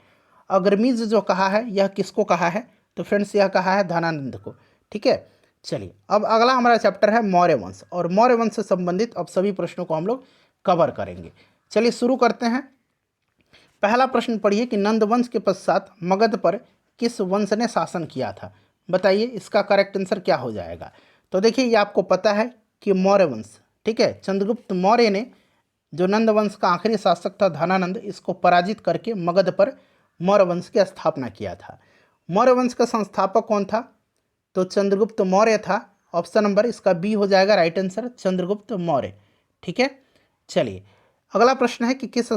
अग्रमीज जो कहा है यह किसको कहा है। तो फ्रेंड्स यह कहा है धनानंद को। ठीक है, चलिए अब अगला हमारा चैप्टर है मौर्य वंश और मौर्य वंश से संबंधित अब सभी प्रश्नों को हम लोग कवर करेंगे। चलिए शुरू करते हैं। पहला प्रश्न पढ़िए कि नंद वंश के पश्चात मगध पर किस वंश ने शासन किया था। बताइए इसका करेक्ट आंसर क्या हो जाएगा। तो देखिए ये आपको पता है कि मौर्य वंश, ठीक है, चंद्रगुप्त मौर्य ने जो नंद वंश का आखिरी शासक था धनानंद, इसको पराजित करके मगध पर मौर्य वंश की स्थापना किया था। मौर्य वंश का संस्थापक कौन था। तो चंद्रगुप्त मौर्य था। ऑप्शन नंबर इसका बी हो जाएगा राइट आंसर, चंद्रगुप्त मौर्य। ठीक है, चलिए अगला प्रश्न है कि किस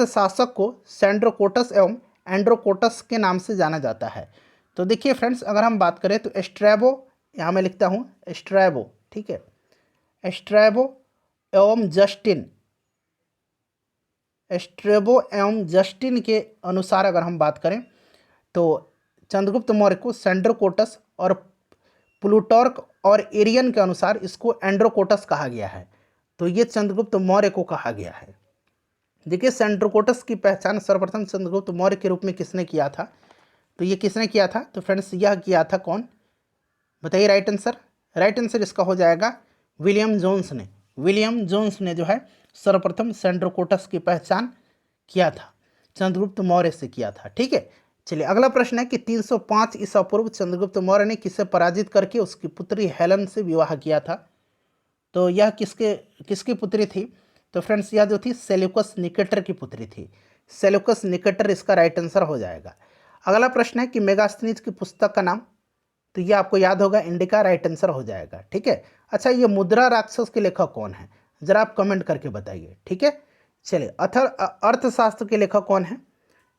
शासक को सैंड्रोकोटस एवं एंड्रोकोटस के नाम से जाना जाता है। तो देखिए फ्रेंड्स अगर हम बात करें तो स्ट्रैबो, यहाँ मैं लिखता हूँ स्ट्रैबो, ठीक है, स्ट्रैबो एवं जस्टिन के अनुसार अगर हम बात करें तो चंद्रगुप्त मौर्य को सैंड्रोकोटस और प्लूटार्क और एरियन के अनुसार इसको एंड्रोकोटस कहा गया है। तो ये चंद्रगुप्त मौर्य को कहा गया है। देखिए सैंड्रोकोटस की पहचान सर्वप्रथम चंद्रगुप्त मौर्य के रूप में किसने किया था। तो ये किसने किया था। तो फ्रेंड्स यह किया था कौन, बताइए राइट आंसर। राइट आंसर इसका हो जाएगा विलियम जोन्स ने। विलियम जोन्स ने जो है सर्वप्रथम सैंड्रोकोटस की पहचान किया था, चंद्रगुप्त मौर्य से किया था। ठीक है, चलिए अगला प्रश्न है कि 305 ईसा पूर्व चंद्रगुप्त मौर्य ने किसे पराजित करके उसकी पुत्री हेलन से विवाह किया था। तो यह किसकी पुत्री थी। तो फ्रेंड्स यह जो थी सेल्यूकस निकेटर की पुत्री थी। सेल्यूकस निकेटर इसका राइट आंसर हो जाएगा। अगला प्रश्न है कि मेगास्थनीज की पुस्तक का नाम। तो ये आपको याद होगा इंडिका, राइट आंसर हो जाएगा। ठीक है, अच्छा ये मुद्रा राक्षस के लेखक कौन है, जरा आप कमेंट करके बताइए। ठीक है, चलिए अर्थशास्त्र के लेखक कौन है।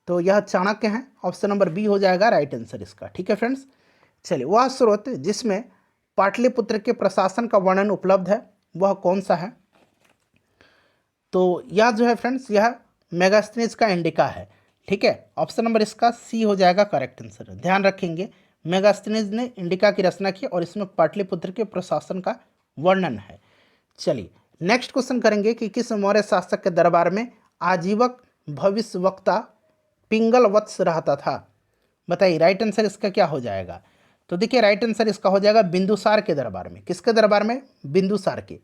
तो यह चाणक्य हैं। ऑप्शन नंबर बी हो जाएगा राइट आंसर इसका। ठीक है फ्रेंड्स, चलिए वह स्रोत जिसमें पाटलिपुत्र के प्रशासन का वर्णन उपलब्ध है वह कौन सा है। तो यह जो है फ्रेंड्स यह मेगास्थनीज का इंडिका है। ठीक है, ऑप्शन नंबर इसका सी हो जाएगा करेक्ट आंसर। ध्यान रखेंगे मेगास्थनीज ने इंडिका की रचना की और इसमें पाटलिपुत्र के प्रशासन का वर्णन है। चलिए नेक्स्ट क्वेश्चन करेंगे कि किस मौर्य शासक के दरबार में आजीवक भविष्यवक्ता पिंगल वत्स रहता था। बताइए राइट आंसर इसका क्या हो जाएगा। तो देखिए राइट आंसर इसका हो जाएगा बिंदुसार के दरबार में। किसके दरबार में, बिंदुसार के।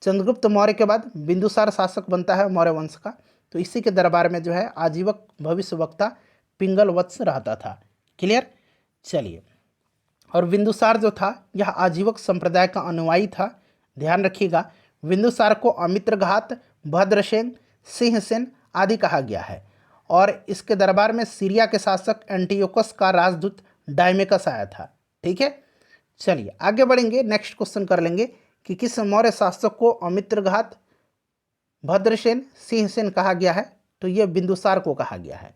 चंद्रगुप्त मौर्य के बाद बिंदुसार शासक बनता है मौर्य वंश का। तो इसी के दरबार में जो है आजीवक भविष्यवक्ता पिंगल वत्स रहता था। क्लियर, चलिए और बिंदुसार जो था यह आजीवक संप्रदाय का अनुयायी था। ध्यान रखिएगा बिंदुसार को अमित्रघात, भद्रसेन, सिंहसेन आदि कहा गया है। और इसके दरबार में सीरिया के शासक एंटियोकस का राजदूत डायमेकस आया था। ठीक है, चलिए आगे बढ़ेंगे। नेक्स्ट क्वेश्चन कर लेंगे कि किस मौर्य शासक को अमित्रघात, भद्रसेन, सिंहसेन कहा गया है? तो यह बिंदुसार को कहा गया है।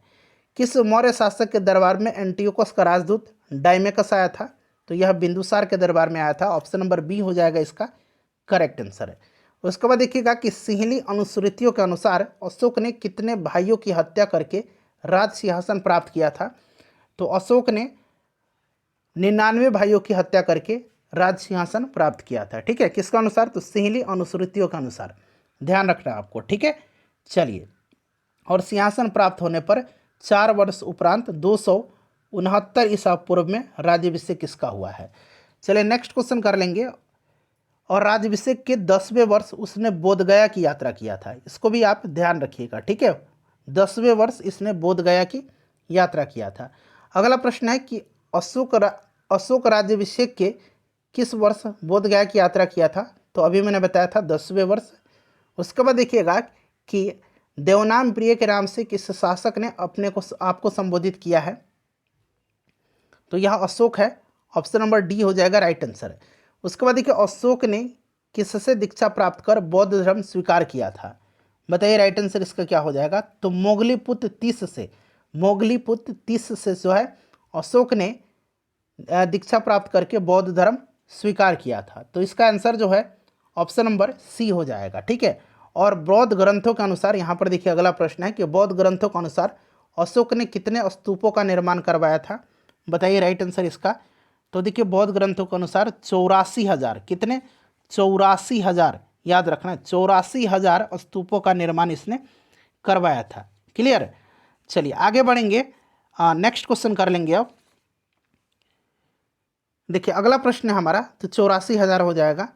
किस मौर्य शासक के दरबार में एंटियोकस का राजदूत डायमेकस आया था? तो यह बिंदुसार के दरबार में आया था। ऑप्शन नंबर बी हो जाएगा इसका करेक्ट आंसर है। उसके बाद देखिएगा कि सिंहली अनुश्रुतियों के अनुसार अशोक ने कितने भाइयों की हत्या करके राज सिंहासन प्राप्त किया था? तो अशोक ने 99 भाइयों की हत्या करके राज सिंहासन प्राप्त किया था। ठीक है, किसका अनुसार? तो सिंहली अनुश्रुतियों के अनुसार, ध्यान रखना आपको। ठीक है, चलिए। और सिंहासन प्राप्त होने पर 4 वर्ष उपरांत 269 ईसा पूर्व में राज्याभिषेक किसका हुआ है? चलिए नेक्स्ट क्वेश्चन कर लेंगे। और राज्याभिषेक के 10वें वर्ष उसने बोधगया की यात्रा किया था। इसको भी आप ध्यान रखिएगा। ठीक है, 10वें वर्ष इसने बोधगया की यात्रा किया था। अगला प्रश्न है कि अशोक राज्याभिषेक के किस वर्ष बोधगया की यात्रा किया था? तो अभी मैंने बताया था 10वें वर्ष। उसके बाद देखिएगा कि देवनाम प्रिय के नाम से किस शासक ने आपको संबोधित किया है? तो यह अशोक है। ऑप्शन नंबर डी हो जाएगा राइट आंसर। उसके बाद देखिए अशोक ने किससे दीक्षा प्राप्त कर बौद्ध धर्म स्वीकार किया था? बताइए राइट आंसर इसका क्या हो जाएगा? तो मोगलीपुत्र तीस से जो है अशोक ने दीक्षा प्राप्त करके बौद्ध धर्म स्वीकार किया था। तो इसका आंसर जो है ऑप्शन नंबर सी हो जाएगा। ठीक है, और बौद्ध ग्रंथों के अनुसार यहाँ पर देखिए अगला प्रश्न है कि बौद्ध ग्रंथों के अनुसार अशोक ने कितने स्तूपों का निर्माण करवाया था? बताइए राइट आंसर इसका। तो देखिए बौद्ध ग्रंथों के अनुसार 84,000, कितने? 84,000, याद रखना, 84,000 स्तूपों का निर्माण इसने करवाया था। क्लियर? चलिए आगे बढ़ेंगे। नेक्स्ट क्वेश्चन कर लेंगे अब। देखिए अगला प्रश्न है हमारा, तो 84,000 हो जाएगा।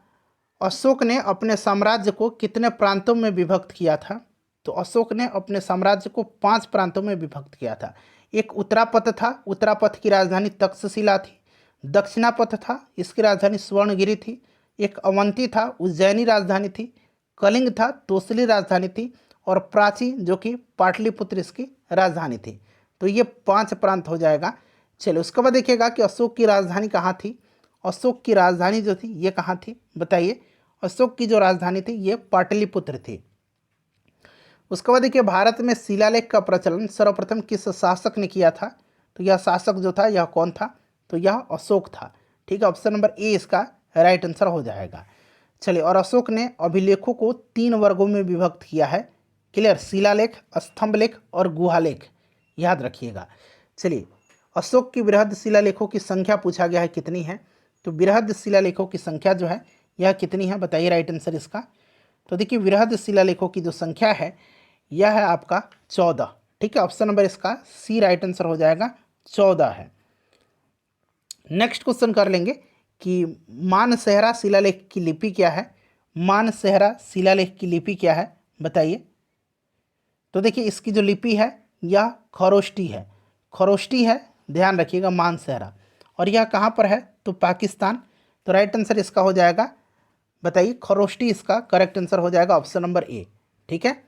अशोक ने अपने साम्राज्य को कितने प्रांतों में विभक्त किया था? तो अशोक ने अपने साम्राज्य को 5 प्रांतों में विभक्त किया था। एक उत्तरापथ था, उत्तरापथ की राजधानी तक्षशिला थी। दक्षिणापथ था, इसकी राजधानी स्वर्णगिरी थी। एक अवंती था, उज्जैनी राजधानी थी। कलिंग था, तोसली राजधानी थी। और प्राची जो कि पाटलिपुत्र इसकी राजधानी थी। तो ये 5 प्रांत हो जाएगा। चलिए उसके बाद देखिएगा कि अशोक की राजधानी कहाँ थी? अशोक की राजधानी जो थी ये कहाँ थी? बताइए। अशोक की जो राजधानी थी ये पाटलिपुत्र थी। उसके बाद देखिए भारत में शिलालेख का प्रचलन सर्वप्रथम किस शासक ने किया था? तो यह शासक जो था यह कौन था? तो यह अशोक था। ठीक है, ऑप्शन नंबर ए इसका राइट आंसर हो जाएगा। चलिए, और अशोक ने अभिलेखों को 3 वर्गों में विभक्त किया है। क्लियर? शिलालेख, स्तंभलेख और गुहालेख, याद रखिएगा। चलिए, अशोक की बृहद शिलालेखों की संख्या पूछा गया है, कितनी है? तो बृहद शिलालेखों की संख्या जो है यह कितनी है? बताइए राइट आंसर इसका। तो देखिए बृहद शिलालेखों की जो संख्या है यह है आपका 14। ठीक है, ऑप्शन नंबर इसका सी राइट आंसर हो जाएगा, 14 है। नेक्स्ट क्वेश्चन कर लेंगे कि मानसेहरा शिलालेख की लिपि क्या है? मानसेहरा शिलालेख की लिपि क्या है? बताइए। तो देखिए इसकी जो लिपि है यह खरोष्टी है। खरोष्टी है, ध्यान रखिएगा, मानसेहरा। और यह कहाँ पर है? तो पाकिस्तान। तो राइट आंसर इसका हो जाएगा, बताइए, खरोष्टी इसका करेक्ट आंसर हो जाएगा, ऑप्शन नंबर ए। ठीक है,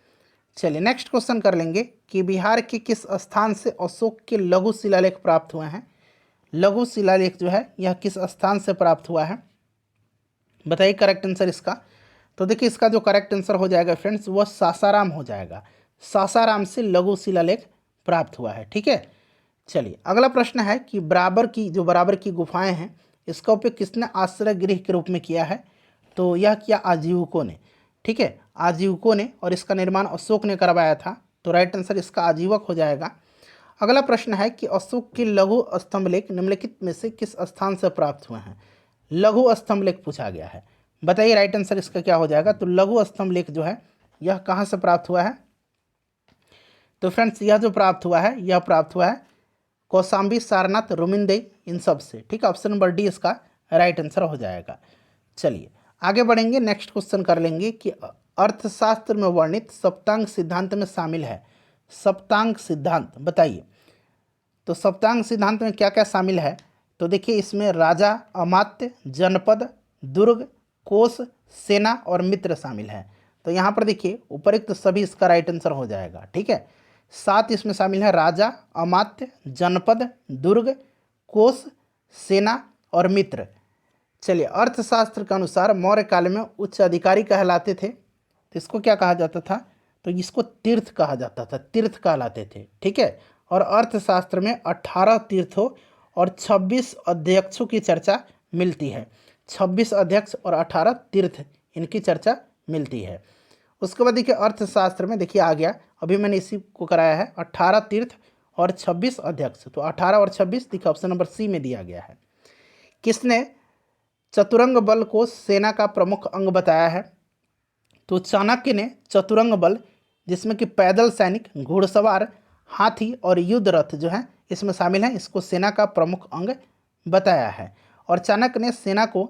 चलिए नेक्स्ट क्वेश्चन कर लेंगे कि बिहार के किस स्थान से अशोक के लघु शिलालेख प्राप्त हुए हैं? लघु शिलालेख जो है यह किस स्थान से प्राप्त हुआ है? बताइए करेक्ट आंसर इसका। तो देखिए इसका जो करेक्ट आंसर हो जाएगा फ्रेंड्स वह सासाराम हो जाएगा। सासाराम से लघु शिलालेख प्राप्त हुआ है। ठीक है, चलिए अगला प्रश्न है कि बराबर की गुफाएं हैं इसका उपयोग किसने आश्रय गृह के रूप में किया है? तो यह किया आजीविकों ने। ठीक है, आजीविकों ने, और इसका निर्माण अशोक ने करवाया था। तो राइट आंसर इसका आजीवक हो जाएगा। अगला प्रश्न है कि अशोक के लघु स्तंभलेख निम्नलिखित में से किस स्थान से प्राप्त हुए हैं? लघु स्तंभलेख पूछा गया है। बताइए राइट आंसर इसका क्या हो जाएगा? तो लघु स्तंभलेख जो है यह कहाँ से प्राप्त हुआ है? तो फ्रेंड्स यह जो प्राप्त हुआ है यह प्राप्त हुआ है कौशाम्बी, सारनाथ, रुमिनदेई, इन सब से। ठीक है, ऑप्शन नंबर डी इसका राइट आंसर हो जाएगा। चलिए आगे बढ़ेंगे। नेक्स्ट क्वेश्चन कर लेंगे कि अर्थशास्त्र में वर्णित सप्तांग सिद्धांत में शामिल है। सप्तांग सिद्धांत बताइए। तो सप्तांग सिद्धांत में क्या क्या शामिल है? तो देखिए इसमें राजा, अमात्य, जनपद, दुर्ग, कोष, सेना और मित्र शामिल है। तो यहाँ पर देखिए उपरोक्त तो सभी इसका राइट आंसर हो जाएगा। ठीक है, 7 इसमें शामिल है राजा, अमात्य, जनपद, दुर्ग, कोष, सेना और मित्र। चलिए, अर्थशास्त्र के अनुसार मौर्य काल में उच्च अधिकारी कहलाते थे, तो इसको क्या कहा जाता था? तो इसको तीर्थ कहा जाता था, तीर्थ कहलाते थे। ठीक है, और अर्थशास्त्र में 18 तीर्थों और 26 अध्यक्षों की चर्चा मिलती है। 26 अध्यक्ष और 18 तीर्थ, इनकी चर्चा मिलती है। उसके बाद देखिए अर्थशास्त्र में देखिए आ गया, अभी मैंने इसी को कराया है, 18 तीर्थ और 26 अध्यक्ष। तो 18 और 26 देखिए ऑप्शन नंबर सी में दिया गया है। किसने चतुरंग बल को सेना का प्रमुख अंग बताया है? तो चाणक्य ने चतुरंग बल, जिसमें कि पैदल सैनिक, घुड़सवार, हाथी और युद्ध रथ जो है इसमें शामिल है, इसको सेना का प्रमुख अंग बताया है। और चाणक्य ने सेना को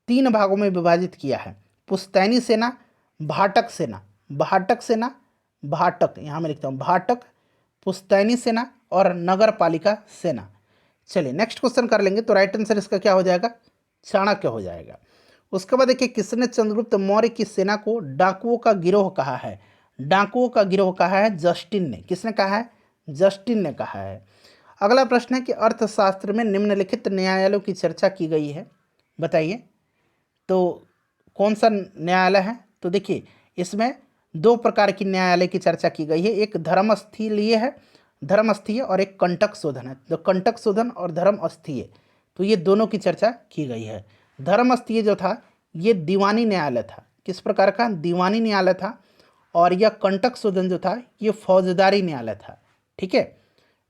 3 भागों में विभाजित किया है, पुश्तैनी सेना, भाटक सेना, भाटक सेना, भाटक यहाँ मैं लिखता हूँ भाटक, पुश्तैनी सेना और नगर पालिका सेना। चलिए नेक्स्ट क्वेश्चन कर लेंगे। तो राइट आंसर इसका क्या हो जाएगा? चाणक्य हो जाएगा। उसके बाद देखिए किसने चंद्रगुप्त मौर्य की सेना को डाकुओं का गिरोह कहा है? डाकुओं का गिरोह कहा है जस्टिन ने। किसने कहा है? जस्टिन ने कहा है। अगला प्रश्न है कि अर्थशास्त्र में निम्नलिखित न्यायालयों की चर्चा की गई है, बताइए। तो कौन सा न्यायालय है? तो देखिए इसमें 2 प्रकार की न्यायालय की चर्चा की गई है, एक धर्मस्थलीय है, धर्मस्थीय, और एक कंटक शोधन है। तो कंटक शोधन और धर्मस्थीय, तो ये दोनों की चर्चा की गई है। धर्मस्थीय जो था ये दीवानी न्यायालय था, किस प्रकार का? दीवानी न्यायालय था। और यह कंटक शोधन जो था ये फौजदारी न्यायालय था। ठीक है,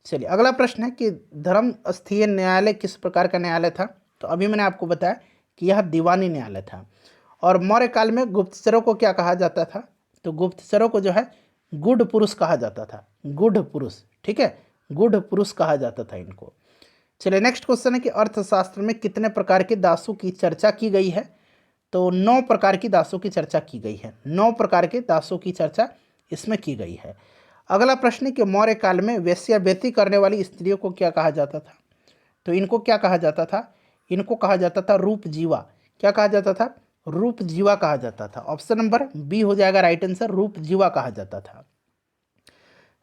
चलिए अगला प्रश्न है कि धर्मस्थीय न्यायालय किस प्रकार का न्यायालय था? तो अभी मैंने आपको बताया कि यह दीवानी न्यायालय था। और मौर्य काल में गुप्तचरों को क्या कहा जाता था? तो गुप्तचरों को जो है गुड पुरुष कहा जाता था, गुड पुरुष। ठीक है, गुड पुरुष कहा जाता था इनको। चलिए नेक्स्ट क्वेश्चन है कि अर्थशास्त्र में कितने प्रकार के दासों की चर्चा की गई है? तो 9 प्रकार की दासों की चर्चा की गई है, 9 प्रकार के दासों की चर्चा इसमें की गई है। अगला प्रश्न है कि मौर्य काल में वेश्यावृत्ति करने वाली स्त्रियों को क्या कहा जाता था? तो इनको क्या कहा जाता था? इनको कहा जाता था रूपजीवा। क्या कहा जाता था? रूपजीवा कहा जाता था। ऑप्शन नंबर बी हो जाएगा राइट आंसर, रूपजीवा कहा जाता था।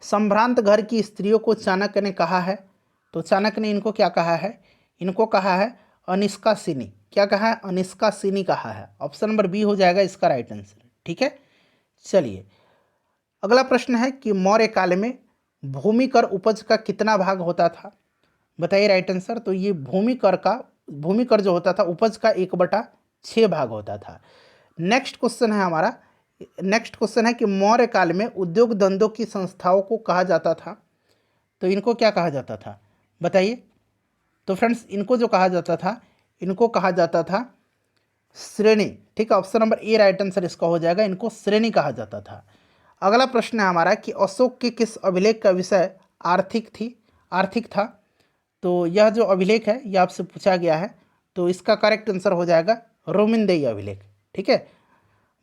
संभ्रांत घर की स्त्रियों को चाणक्य ने कहा है, तो चाणक्य ने इनको क्या कहा है? इनको कहा है अनिष्कासिनी। क्या कहा है? अनिष्कासिनी कहा है। ऑप्शन नंबर बी हो जाएगा इसका राइट आंसर। ठीक है, चलिए अगला प्रश्न है कि मौर्य काल में भूमि कर उपज का कितना भाग होता था? बताइए राइट आंसर। तो ये भूमि कर जो होता था उपज का 1/6 भाग होता था। नेक्स्ट क्वेश्चन है हमारा, नेक्स्ट क्वेश्चन है कि मौर्य काल में उद्योग धंधों की संस्थाओं को कहा जाता था, तो इनको क्या कहा जाता था? बताइए। तो फ्रेंड्स इनको जो कहा जाता था, इनको कहा जाता था श्रेणी। ठीक है, option number A right answer इसका हो जाएगा, इनको श्रेणी कहा जाता था। अगला प्रश्न है हमारा कि अशोक के किस अभिलेख का विषय आर्थिक था? तो यह जो अभिलेख है यह आपसे पूछा गया है, तो इसका करेक्ट आंसर हो जाएगा रोमिंदेई अभिलेख। ठीक है,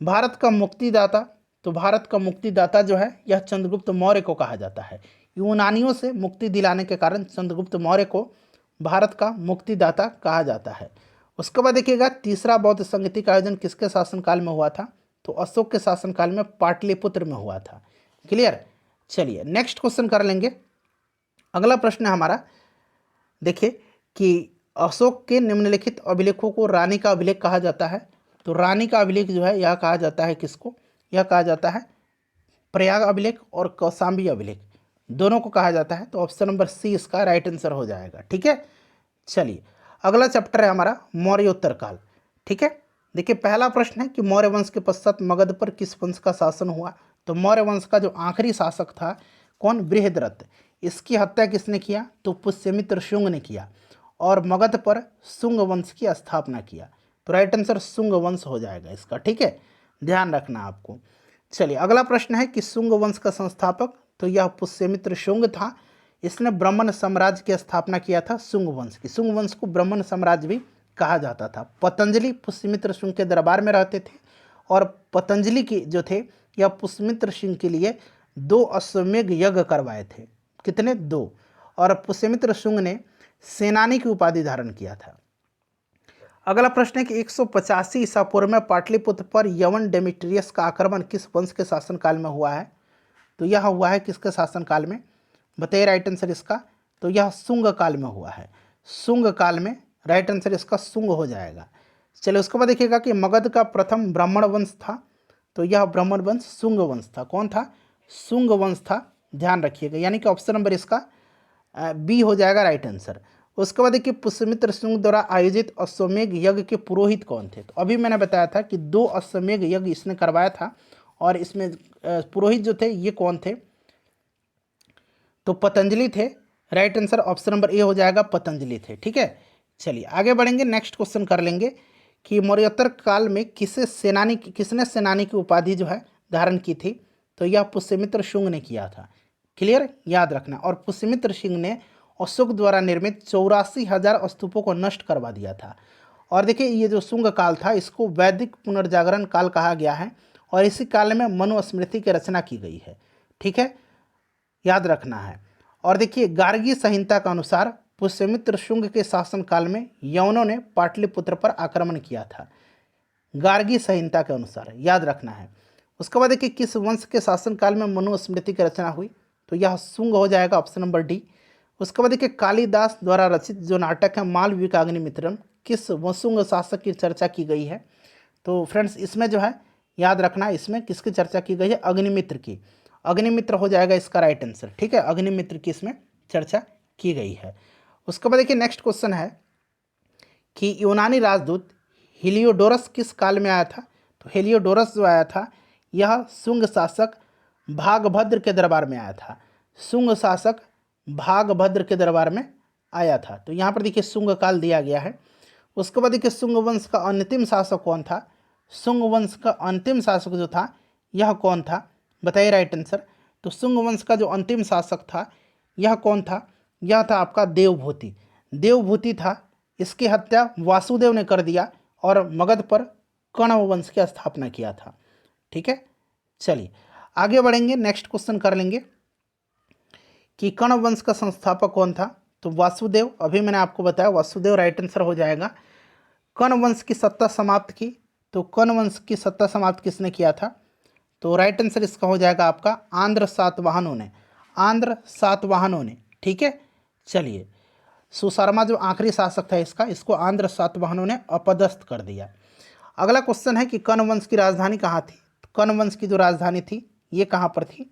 भारत का मुक्तिदाता, तो भारत का मुक्तिदाता जो है यह चंद्रगुप्त मौर्य को कहा जाता है। यूनानियों से मुक्ति दिलाने के कारण चंद्रगुप्त मौर्य को भारत का मुक्तिदाता कहा जाता है। उसके बाद देखिएगा तीसरा बौद्ध संगति का आयोजन किसके शासनकाल में हुआ था? तो अशोक के शासनकाल में पाटलिपुत्र में हुआ था। क्लियर। चलिए नेक्स्ट क्वेश्चन कर लेंगे। अगला प्रश्न है हमारा, देखिए कि अशोक के निम्नलिखित अभिलेखों को रानी का अभिलेख कहा जाता है। तो रानी का अभिलेख जो है यह कहा जाता है किसको? यह कहा जाता है प्रयाग अभिलेख और कौशाम्बी अभिलेख, दोनों को कहा जाता है। तो ऑप्शन नंबर सी इसका राइट आंसर हो जाएगा। ठीक है, चलिए अगला चैप्टर है हमारा मौर्योत्तर काल। ठीक है, देखिए पहला प्रश्न है कि मौर्य वंश के पश्चात मगध पर किस वंश का शासन हुआ? तो मौर्य वंश का जो आखिरी शासक था कौन? बृहद्रथ। इसकी हत्या किसने किया? तो पुष्यमित्र शुंग ने किया, और मगध पर शुंग वंश की स्थापना किया। तो राइट आंसर शुंग वंश हो जाएगा इसका। ठीक है, ध्यान रखना आपको। चलिए अगला प्रश्न है कि शुंग वंश का संस्थापक, तो यह पुष्यमित्र शुंग था। इसने ब्राह्मण साम्राज्य की स्थापना किया था शुंग वंश की। शुंग वंश को ब्राह्मण साम्राज्य भी कहा जाता था। पतंजलि पुष्यमित्र शुंग के दरबार में रहते थे, और पतंजलि की जो थे यह पुष्यमित्र सिंह के लिए 2 अश्वमेध यज्ञ करवाए थे। कितने? 2। और पुष्यमित्र शुंग ने सेनानी की उपाधि धारण किया था। अगला प्रश्न है कि 185 ईसा पूर्व में पाटलिपुत्र पर यवन डेमेट्रियस का आक्रमण किस वंश के शासनकाल में हुआ है? तो यह हुआ है किसके शासनकाल में? बताइए राइट आंसर इसका। तो यह शुंग काल में हुआ है, शुंग काल में। राइट आंसर इसका शुंग हो जाएगा। चलिए उसके बाद देखिएगा कि मगध का प्रथम ब्राह्मण वंश था, तो यह ब्राह्मण वंश शुंग वंश था। कौन था? शुंग वंश था, ध्यान रखिएगा। यानी कि ऑप्शन नंबर इसका बी हो जाएगा राइट आंसर। उसके बाद देखिए पुष्यमित्र शुंग द्वारा आयोजित अश्वमेध यज्ञ के पुरोहित कौन थे? तो अभी मैंने बताया था कि 2 अश्वमेध यज्ञ इसने करवाया था, और इसमें पुरोहित जो थे ये कौन थे? तो पतंजलि थे। Right answer option number A हो जाएगा, पतंजलि थे। ठीक है, चलिए आगे बढ़ेंगे, नेक्स्ट क्वेश्चन कर लेंगे कि मौर्योत्तर काल में किसने सेनानी की उपाधि जो है धारण की थी? तो यह पुष्यमित्र शुंग ने किया था। क्लियर, याद रखना। और पुष्यमित्र सिंह ने अशोक द्वारा निर्मित 84,000 स्तूपों को नष्ट करवा दिया था। और देखिए ये जो शुंग काल था इसको वैदिक पुनर्जागरण काल कहा गया है, और इसी काल में मनुस्मृति की रचना की गई है। ठीक है, याद रखना है। और देखिए गार्गी संहिता के अनुसार पुष्यमित्र शुंग के शासनकाल में यवनों ने पाटलिपुत्र पर आक्रमण किया था, गार्गी संहिता के अनुसार, याद रखना है। उसके बाद देखिए किस वंश के शासनकाल में मनुस्मृति की रचना हुई? तो यह शुंग हो जाएगा, ऑप्शन नंबर डी। उसके बाद देखिए कालिदास द्वारा रचित जो नाटक है मालविकाग्निमित्रम, किस शुंग शासक की चर्चा की गई है? तो फ्रेंड्स इसमें जो है याद रखना, इसमें किसकी चर्चा की गई है? अग्निमित्र की। अग्निमित्र हो जाएगा इसका राइट आंसर। ठीक है, अग्निमित्र की इसमें चर्चा की गई है। उसके बाद देखिए नेक्स्ट क्वेश्चन है कि यूनानी राजदूत हेलियोडोरस किस काल में आया था? तो हेलियोडोरस जो आया था यह शुंग शासक भागभद्र के दरबार में आया था, शुंग शासक भागभद्र के दरबार में आया था। तो यहाँ पर देखिए शुंग काल दिया गया है। उसके बाद देखिए शुंग वंश का अंतिम शासक कौन था? शुंग वंश का अंतिम शासक जो था यह कौन था? बताइए राइट आंसर। तो शुंग वंश का जो अंतिम शासक था यह कौन था? यह था आपका देवभूति। देवभूति था, इसकी हत्या वासुदेव ने कर दिया और मगध पर कण्व वंश की स्थापना किया था। ठीक है, चलिए आगे बढ़ेंगे, नेक्स्ट क्वेश्चन कर लेंगे कि कण्व वंश का संस्थापक कौन था? तो वासुदेव, अभी मैंने आपको बताया वासुदेव राइट आंसर हो जाएगा। कण्व वंश की सत्ता समाप्त की, तो कण्व वंश की सत्ता समाप्त किसने किया था? तो राइट आंसर इसका हो जाएगा आपका आंध्र सातवाहनों ने, आंध्र सातवाहनों ने। ठीक है, चलिए सुशर्मा जो आखिरी शासक था इसको आंध्र सातवाहनों ने अपदस्थ कर दिया। अगला क्वेश्चन है कि कण्व वंश की राजधानी कहाँ थी? कण्व वंश की जो राजधानी थी ये कहाँ पर थी?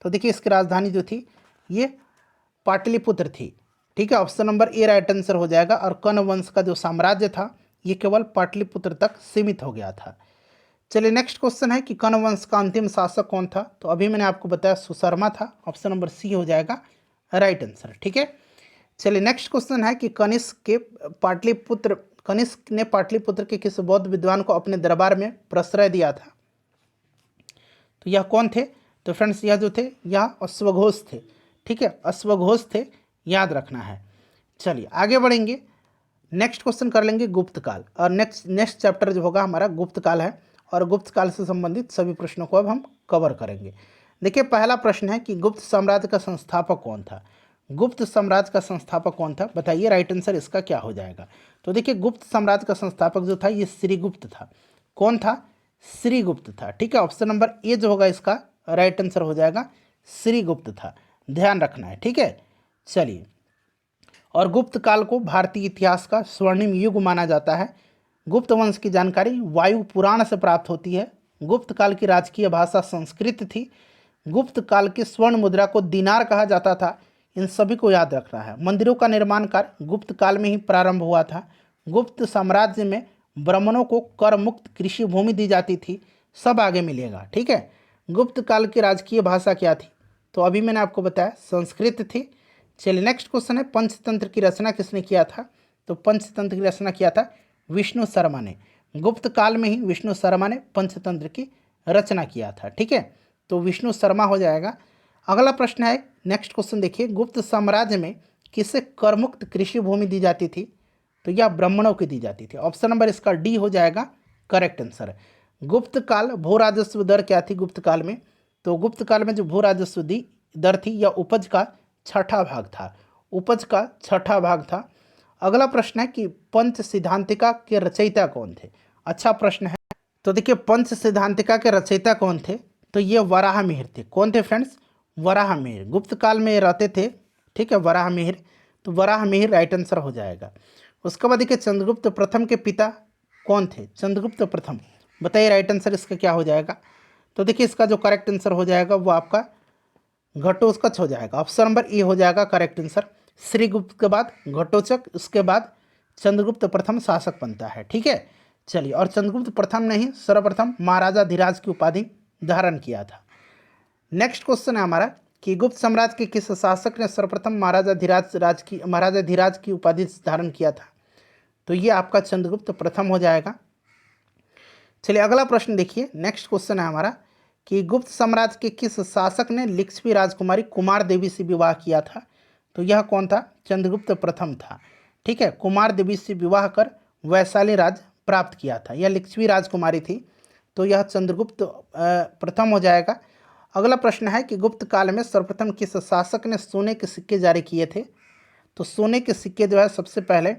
तो देखिए इसकी राजधानी जो थी ये पाटलिपुत्र थी। ठीक है, option number A right answer हो जाएगा। और कण्व वंश का जो साम्राज्य था ये केवल पाटलिपुत्र तक सीमित हो गया था। चलिए नेक्स्ट क्वेश्चन है कि कण्व वंश का अंतिम शासक कौन था? तो अभी मैंने आपको बताया सुशर्मा था, ऑप्शन नंबर सी हो जाएगा राइट आंसर। ठीक है, चलिए नेक्स्ट क्वेश्चन है कि कनिष्क ने पाटलिपुत्र के किस बौद्ध विद्वान को अपने दरबार में प्रश्रय दिया था? तो यह कौन थे? तो फ्रेंड्स यह जो थे यह अश्वघोष थे। ठीक है, अश्वघोष थे, याद रखना है। चलिए आगे बढ़ेंगे, नेक्स्ट क्वेश्चन कर लेंगे गुप्त काल। और नेक्स्ट चैप्टर जो होगा हमारा गुप्त काल है, और गुप्त काल से संबंधित सभी प्रश्नों को अब हम कवर करेंगे। देखिए पहला प्रश्न है कि गुप्त साम्राज्य का संस्थापक कौन था? गुप्त साम्राज्य का संस्थापक कौन था? बताइए राइट आंसर इसका क्या हो जाएगा। तो देखिए गुप्त साम्राज्य का संस्थापक जो था ये श्रीगुप्त था। कौन था? श्रीगुप्त था। ठीक है, ऑप्शन नंबर ए जो होगा इसका राइट आंसर हो जाएगा, श्रीगुप्त था, ध्यान रखना है। ठीक है, चलिए और गुप्त काल को भारतीय इतिहास का स्वर्णिम युग माना जाता है। गुप्त वंश की जानकारी वायु पुराण से प्राप्त होती है। गुप्त काल की राजकीय भाषा संस्कृत थी। गुप्त काल की स्वर्ण मुद्रा को दिनार कहा जाता था। इन सभी को याद रखना है। मंदिरों का निर्माण कार्य गुप्त काल में ही प्रारंभ हुआ था। गुप्त साम्राज्य में ब्राह्मणों को कर मुक्त कृषि भूमि दी जाती थी। सब आगे मिलेगा। ठीक है, गुप्त काल की राजकीय भाषा क्या थी? तो अभी मैंने आपको बताया संस्कृत थी। चलिए नेक्स्ट क्वेश्चन है पंचतंत्र की रचना किसने किया था? तो पंचतंत्र की रचना किया था विष्णु शर्मा ने। गुप्त काल में ही विष्णु शर्मा ने पंचतंत्र की रचना किया था। ठीक है, तो विष्णु शर्मा हो जाएगा। अगला प्रश्न है, नेक्स्ट क्वेश्चन देखिए, गुप्त साम्राज्य में किसे करमुक्त कृषि भूमि दी जाती थी? तो यह ब्राह्मणों की दी जाती थी। ऑप्शन नंबर इसका डी हो जाएगा करेक्ट आंसर। गुप्त काल भू राजस्व दर क्या थी गुप्त काल में? तो गुप्त काल में जो भू राजस्व दर थी यह उपज का छठा भाग था, उपज का छठा भाग था। अगला प्रश्न है कि पंच सिद्धांतिका के रचयिता कौन थे। अच्छा प्रश्न है। तो देखिए पंच सिद्धांतिका के रचयिता कौन थे, तो ये वराहमिहिर थे। कौन थे फ्रेंड्स? वराहमिहिर। गुप्त काल में ये रहते थे, ठीक है, वराहमिहिर। तो वराहमिहिर राइट आंसर हो जाएगा। उसके बाद देखिए चंद्रगुप्त प्रथम के पिता कौन थे? चंद्रगुप्त प्रथम, बताइए राइट आंसर इसका क्या हो जाएगा। तो देखिए इसका जो करेक्ट आंसर हो जाएगा वो आपका घटोत्कच हो जाएगा। ऑप्शन नंबर ए हो जाएगा करेक्ट आंसर। श्रीगुप्त के बाद घटोत्कच, उसके बाद चंद्रगुप्त प्रथम शासक बनता है, ठीक है। चलिए, और चंद्रगुप्त प्रथम ने ही सर्वप्रथम महाराजा धीराज की उपाधि धारण किया था। नेक्स्ट क्वेश्चन है हमारा कि गुप्त साम्राज्य के किस शासक ने सर्वप्रथम महाराजा धीराज की उपाधि धारण किया था? तो ये आपका चंद्रगुप्त प्रथम हो जाएगा। चलिए अगला प्रश्न देखिए। नेक्स्ट क्वेश्चन है हमारा कि गुप्त साम्राज्य के किस शासक ने लिच्छवी राजकुमारी कुमार देवी से विवाह किया था? तो यह कौन था? चंद्रगुप्त प्रथम था, ठीक है। कुमार देवी से विवाह कर वैशाली राज प्राप्त किया था। यह लिच्छवी राजकुमारी थी, तो यह चंद्रगुप्त प्रथम हो जाएगा। अगला प्रश्न है कि गुप्त काल में सर्वप्रथम किस शासक ने सोने के सिक्के जारी किए थे? तो सोने के सिक्के जो है सबसे पहले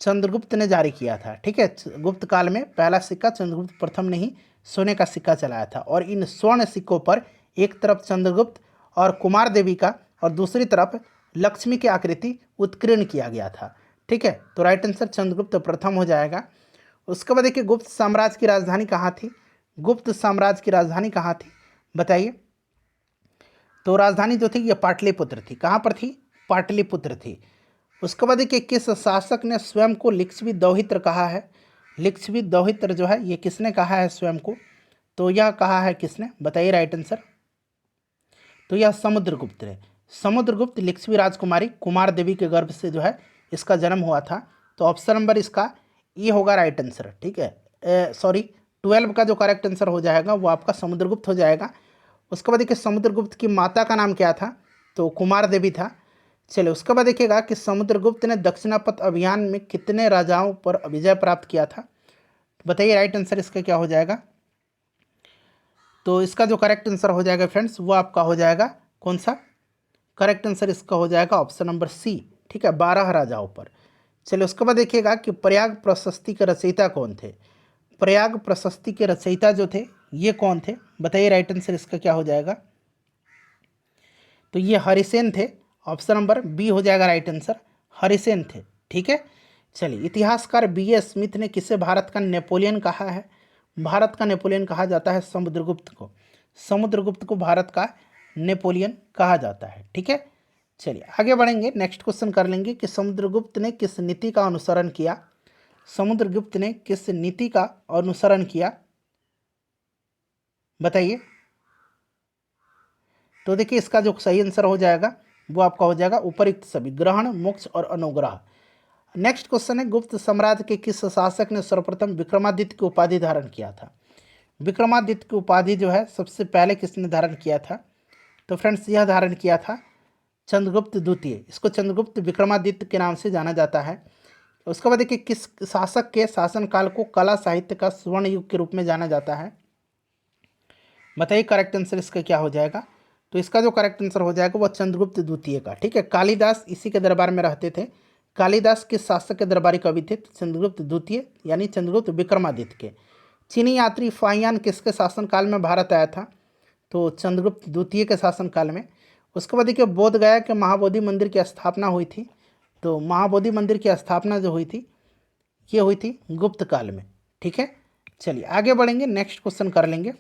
चंद्रगुप्त ने जारी किया था, ठीक है। गुप्त काल में पहला सिक्का चंद्रगुप्त प्रथम ने ही सोने का सिक्का चलाया था, और इन स्वर्ण सिक्कों पर एक तरफ चंद्रगुप्त और कुमार देवी का और दूसरी तरफ लक्ष्मी की आकृति उत्कीर्ण किया गया था, ठीक है। तो राइट आंसर चंद्रगुप्त प्रथम हो जाएगा। उसके बाद देखिए गुप्त साम्राज्य की राजधानी कहाँ थी? गुप्त साम्राज्य की राजधानी कहाँ थी, बताइए। तो राजधानी जो थी ये पाटलिपुत्र थी। कहाँ पर थी? पाटलिपुत्र थी। उसके बाद देखिए किस शासक ने स्वयं को लिच्छवी दौहित्र कहा है? लिच्छवी दौहित्र जो है ये किसने कहा है स्वयं को? तो यह कहा है किसने, बताइए राइट आंसर। तो यह समुद्रगुप्त है। समुद्रगुप्त लिच्छवी राजकुमारी कुमार देवी के गर्भ से जो है इसका जन्म हुआ था। तो ऑप्शन नंबर इसका ये होगा राइट आंसर, ठीक है। सॉरी, 12 का जो करेक्ट आंसर हो जाएगा वो आपका समुद्रगुप्त हो जाएगा। उसके बाद देखिए समुद्रगुप्त की माता का नाम क्या था? तो कुमार देवी था। चलिए उसके बाद देखिएगा कि समुद्रगुप्त ने दक्षिणापथ अभियान में कितने राजाओं पर विजय प्राप्त किया था? बताइए राइट आंसर इसका क्या हो जाएगा। तो इसका जो करेक्ट आंसर हो जाएगा फ्रेंड्स वो आपका हो जाएगा कौन सा? करेक्ट आंसर इसका हो जाएगा ऑप्शन नंबर सी, ठीक है, 12 राजाओं पर। चलिए उसके बाद देखिएगा कि प्रयाग प्रशस्ति के रचयिता कौन थे? प्रयाग प्रशस्ति के रचयिता जो थे ये कौन थे? बताइए राइट आंसर इसका क्या हो जाएगा। तो ये हरिसेन थे। ऑप्शन नंबर बी हो जाएगा राइट आंसर, हरिसेन थे, ठीक है। चलिए इतिहासकार बी.ए. स्मिथ ने किसे भारत का नेपोलियन कहा है? भारत का नेपोलियन कहा जाता है समुद्रगुप्त को। समुद्रगुप्त को भारत का नेपोलियन कहा जाता है, ठीक है। चलिए आगे बढ़ेंगे। नेक्स्ट क्वेश्चन कर लेंगे कि समुद्रगुप्त ने किस नीति का अनुसरण किया? समुद्रगुप्त ने किस नीति का अनुसरण किया, बताइए। तो देखिए इसका जो सही आंसर हो जाएगा वो आपका हो जाएगा उपयुक्त सभी, ग्रहण, मोक्ष और अनुग्रह। नेक्स्ट क्वेश्चन है गुप्त साम्राज्य के किस शासक ने सर्वप्रथम विक्रमादित्य की उपाधि धारण किया था? विक्रमादित्य की उपाधि जो है सबसे पहले किसने धारण किया था? तो फ्रेंड्स यह धारण किया था चंद्रगुप्त द्वितीय। इसको चंद्रगुप्त विक्रमादित्य के नाम से जाना जाता है। उसके बाद देखिए किस शासक के शासनकाल को कला साहित्य का स्वर्ण युग के रूप में जाना जाता है? बताइए करेक्ट आंसर इसका क्या हो जाएगा। तो इसका जो करेक्ट आंसर हो जाएगा वो चंद्रगुप्त द्वितीय का, ठीक है। कालिदास इसी के दरबार में रहते थे। कालिदास किस शासक के दरबारी कवि थे? चंद्रगुप्त द्वितीय यानी चंद्रगुप्त विक्रमादित्य के। चीनी यात्री फाहियान किसके शासनकाल में भारत आया था? तो चंद्रगुप्त द्वितीय के शासनकाल में। उसके बाद देखिए बोध गया के महाबोधि मंदिर की स्थापना हुई थी। तो महाबोधि मंदिर की स्थापना जो हुई थी ये हुई थी गुप्त काल में, ठीक है। चलिए आगे बढ़ेंगे, नेक्स्ट क्वेश्चन कर लेंगे।